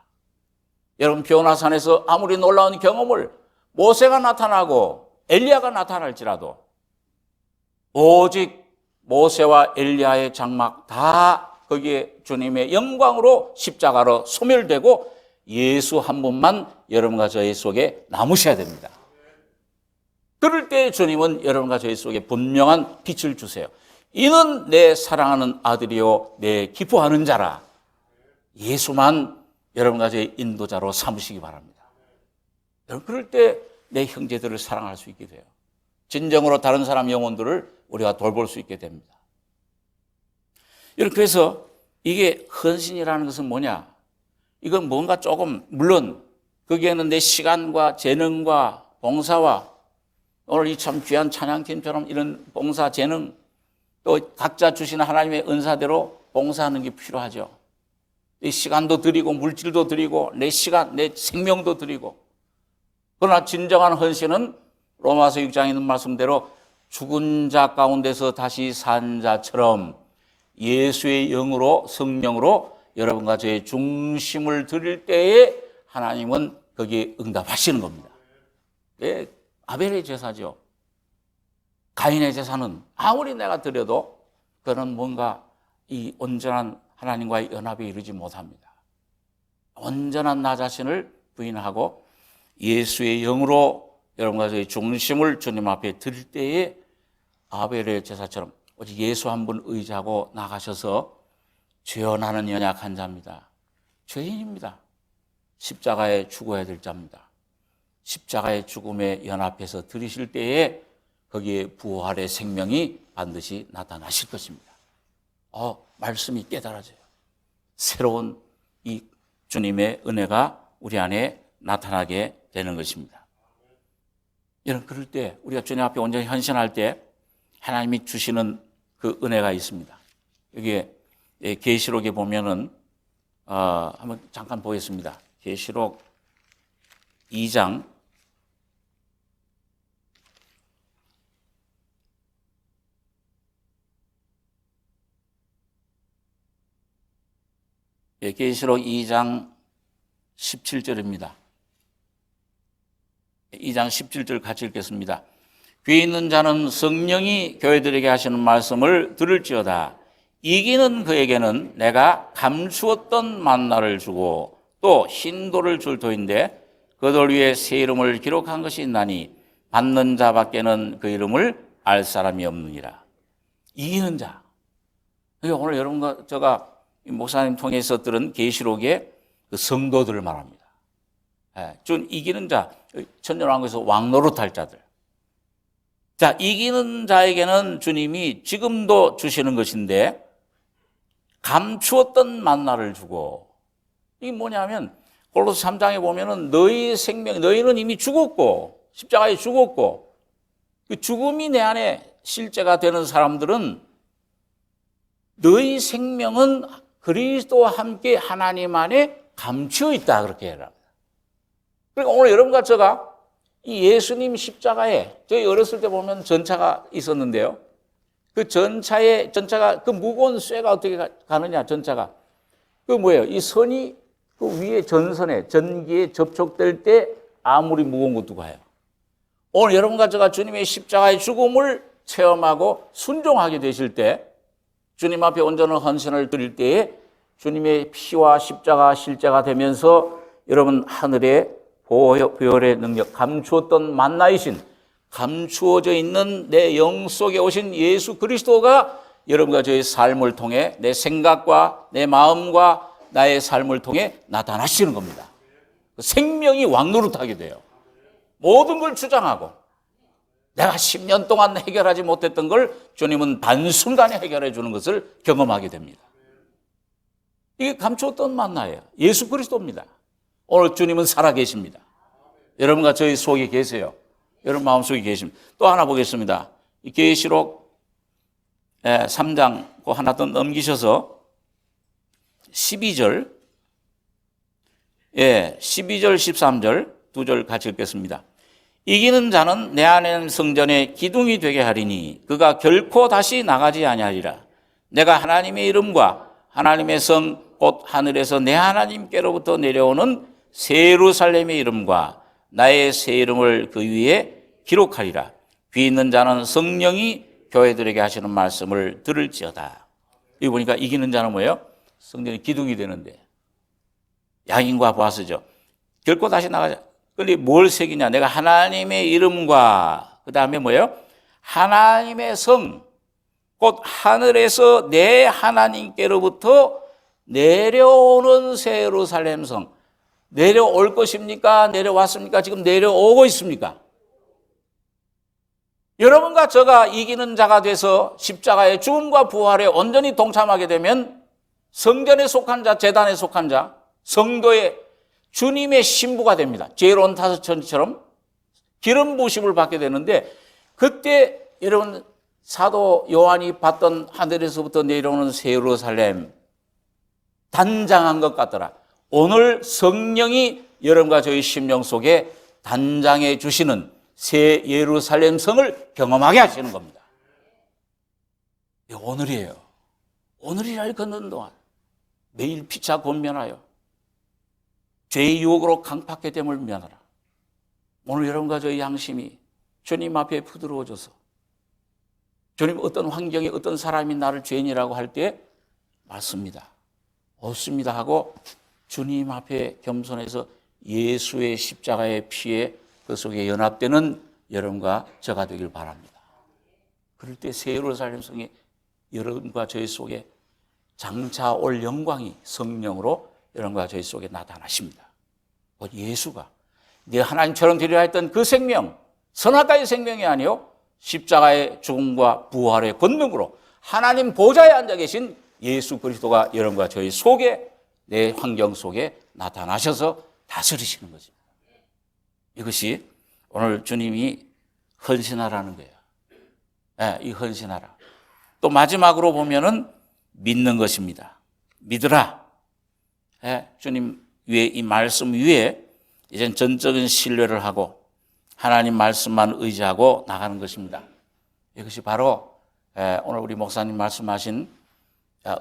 여러분, 비오나산에서 아무리 놀라운 경험을 모세가 나타나고 엘리야가 나타날지라도 오직 모세와 엘리야의 장막 다 거기에 주님의 영광으로 십자가로 소멸되고 예수 한 분만 여러분과 저희 속에 남으셔야 됩니다. 그럴 때 주님은 여러분과 저희 속에 분명한 빛을 주세요. 이는 내 사랑하는 아들이요 내 기뻐하는 자라. 예수만 여러분과 저희 인도자로 삼으시기 바랍니다. 여러분, 그럴 때 내 형제들을 사랑할 수 있게 돼요. 진정으로 다른 사람 영혼들을 우리가 돌볼 수 있게 됩니다. 이렇게 해서 이게 헌신이라는 것은 뭐냐? 이건 뭔가 조금, 물론 거기에는 내 시간과 재능과 봉사와 오늘 이 참 귀한 찬양팀처럼 이런 봉사, 재능, 또 각자 주시는 하나님의 은사대로 봉사하는 게 필요하죠. 이 시간도 드리고 물질도 드리고 내 시간, 내 생명도 드리고. 그러나 진정한 헌신은 로마서 6장에 있는 말씀대로 죽은 자 가운데서 다시 산 자처럼 예수의 영으로, 성령으로 여러분과 저의 중심을 드릴 때에 하나님은 거기에 응답하시는 겁니다. 예, 아벨의 제사죠. 가인의 제사는 아무리 내가 드려도 그는 뭔가 이 온전한 하나님과의 연합에 이르지 못합니다. 온전한 나 자신을 부인하고 예수의 영으로 여러분과 저의 중심을 주님 앞에 드릴 때에 아벨의 제사처럼 오직 예수 한 분 의지하고 나가셔서 죄어 나는 연약한 자입니다. 죄인입니다. 십자가에 죽어야 될 자입니다. 십자가의 죽음에 연합해서 드리실 때에 거기에 부활의 생명이 반드시 나타나실 것입니다. 말씀이 깨달아져요. 새로운 이 주님의 은혜가 우리 안에 나타나게 되는 것입니다. 여러분, 그럴 때 우리가 주님 앞에 온전히 헌신할 때 하나님이 주시는 그 은혜가 있습니다. 여기에 계시록에 보면은 한번 잠깐 보겠습니다. 계시록 2장 17절입니다. 2장 17절 같이 읽겠습니다. 귀 있는 자는 성령이 교회들에게 하시는 말씀을 들을지어다. 이기는 그에게는 내가 감추었던 만나를 주고 또 흰 돌을 줄 터인데 그 돌 위에 새 이름을 기록한 것이 있나니 받는 자밖에는 그 이름을 알 사람이 없느니라. 이기는 자. 오늘 여러분과 제가 목사님 통해서 들은 계시록의 그 성도들을 말합니다. 좀 이기는 자, 천년왕국에서 왕노릇할 자들. 자, 이기는 자에게는 주님이 지금도 주시는 것인데 감추었던 만나를 주고, 이게 뭐냐면 골로새 3장에 보면은 너희 생명, 너희는 이미 죽었고 십자가에 죽었고 그 죽음이 내 안에 실제가 되는 사람들은 너희 생명은 그리스도와 함께 하나님 안에 감추어 있다, 그렇게 해라. 그러니까 오늘 여러분과 제가 이 예수님 십자가에, 저희 어렸을 때 보면 전차가 있었는데요. 그 전차가 그 무거운 쇠가 어떻게 가느냐, 전차가. 그 뭐예요? 이 선이 그 위에 전선에, 전기에 접촉될 때 아무리 무거운 것도 가요. 오늘 여러분과 제가 주님의 십자가의 죽음을 체험하고 순종하게 되실 때, 주님 앞에 온전한 헌신을 드릴 때에 주님의 피와 십자가 실제가 되면서 여러분 하늘의 보혈의 능력, 감추었던 만나이신, 감추어져 있는 내 영 속에 오신 예수 그리스도가 여러분과 저의 삶을 통해 내 생각과 내 마음과 나의 삶을 통해 나타나시는 겁니다. 생명이 왕노릇하게 돼요. 모든 걸 주장하고 내가 10년 동안 해결하지 못했던 걸 주님은 단순간에 해결해 주는 것을 경험하게 됩니다. 이게 감추었던 만나예요. 예수 그리스도입니다. 오늘 주님은 살아계십니다. 여러분과 저희 속에 계세요. 여러분 마음속에 계십니다. 또 하나 보겠습니다. 계시록 3장 그 하나 더 넘기셔서 12절, 12절, 13절 두 절 같이 읽겠습니다. 이기는 자는 내 안에 성전의 기둥이 되게 하리니 그가 결코 다시 나가지 아니하리라. 내가 하나님의 이름과 하나님의 성 곧 하늘에서 내 하나님께로부터 내려오는 새 예루살렘의 이름과 나의 새 이름을 그 위에 기록하리라. 귀 있는 자는 성령이 교회들에게 하시는 말씀을 들을지어다. 여기 보니까 이기는 자는 뭐예요? 성전이 기둥이 되는데 양인과 보아스죠. 결코 다시 나가지. 근데 뭘 새기냐? 내가 하나님의 이름과 그 다음에 뭐예요? 하나님의 성 곧 하늘에서 내 하나님께로부터 내려오는 새 예루살렘 성. 내려올 것입니까? 내려왔습니까? 지금 내려오고 있습니까? 여러분과 저가 이기는 자가 돼서 십자가의 죽음과 부활에 온전히 동참하게 되면 성전에 속한 자, 제단에 속한 자, 성도의 주님의 신부가 됩니다. 제로온 타스천처럼 기름 부으심을 받게 되는데, 그때 여러분 사도 요한이 봤던 하늘에서부터 내려오는 새 예루살렘, 단장한 것 같더라. 오늘 성령이 여러분과 저희 심령 속에 단장해 주시는 새 예루살렘 성을 경험하게 하시는 겁니다. 오늘이에요. 오늘이라를 걷는 동안 매일 피차 권면하여 죄의 유혹으로 강팍해 됨을 면하라. 오늘 여러분과 저희 양심이 주님 앞에 부드러워져서 주님 어떤 환경에 어떤 사람이 나를 죄인이라고 할 때 맞습니다, 없습니다 하고 주님 앞에 겸손해서 예수의 십자가의 피에 그 속에 연합되는 여러분과 저가 되길 바랍니다. 그럴 때 새 예루살렘 성이 여러분과 저희 속에 장차 올 영광이 성령으로 여러분과 저희 속에 나타나십니다. 곧 예수가 네 하나님처럼 되려 했던 그 생명, 선악과의 생명이 아니요 십자가의 죽음과 부활의 권능으로 하나님 보좌에 앉아 계신 예수 그리스도가 여러분과 저희 속에, 내 환경 속에 나타나셔서 다스리시는 것입니다. 이것이 오늘 주님이 헌신하라는 거예요. 네, 이 헌신하라. 또 마지막으로 보면은 믿는 것입니다. 믿으라. 네, 주님 위에, 이 말씀 위에 이젠 전적인 신뢰를 하고 하나님 말씀만 의지하고 나가는 것입니다. 이것이 바로 오늘 우리 목사님 말씀하신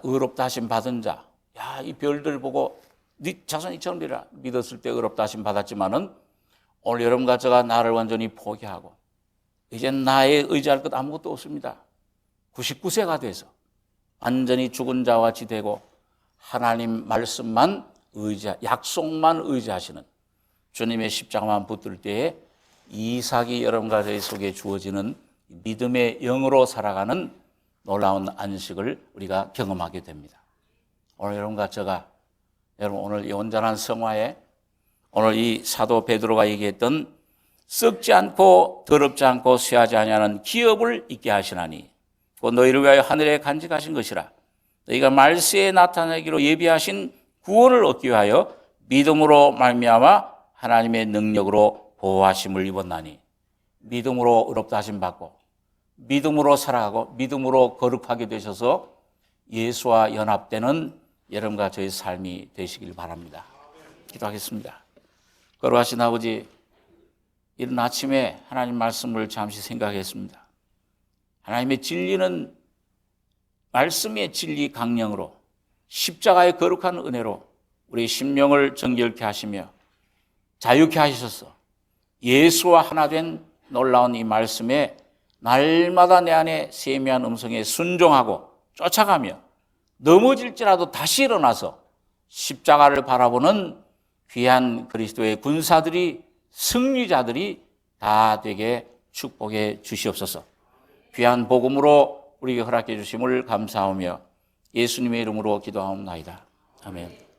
의롭다 하심 받은 자. 야, 이 별들 보고 네 자손이처럼 되라 믿었을 때 의롭다 하심 받았지만은 오늘 여러분과 저가 나를 완전히 포기하고 이젠 나의 의지할 것 아무것도 없습니다. 99세가 돼서 완전히 죽은 자와 같이 되고 하나님 말씀만 약속만 의지하시는 주님의 십자가만 붙들 때에 이삭이 여러분과 저희 속에 주어지는 믿음의 영으로 살아가는 놀라운 안식을 우리가 경험하게 됩니다. 오늘 여러분과 저가, 여러분 오늘 이 온전한 성화에 오늘 이 사도 베드로가 얘기했던 썩지 않고 더럽지 않고 쇠하지 아니하는 기업을 있게 하시나니 곧 너희를 위하여 하늘에 간직하신 것이라. 너희가 말세에 나타나기로 예비하신 구원을 얻기 위하여 믿음으로 말미암아 하나님의 능력으로 보호하심을 입었나니. 믿음으로 의롭다 하심 받고 믿음으로 살아가고 믿음으로 거룩하게 되셔서 예수와 연합되는 여러분과 저희 삶이 되시길 바랍니다. 기도하겠습니다. 거룩하신 아버지, 이른 아침에 하나님 말씀을 잠시 생각했습니다. 하나님의 진리는 말씀의 진리 강령으로 십자가의 거룩한 은혜로 우리 심령을 정결케 하시며 자유케 하셔서 예수와 하나 된 놀라운 이 말씀에 날마다 내 안에 세미한 음성에 순종하고 쫓아가며 넘어질지라도 다시 일어나서 십자가를 바라보는 귀한 그리스도의 군사들이, 승리자들이 다 되게 축복해 주시옵소서. 귀한 복음으로 우리에게 허락해 주심을 감사하며 예수님의 이름으로 기도하옵나이다. 아멘.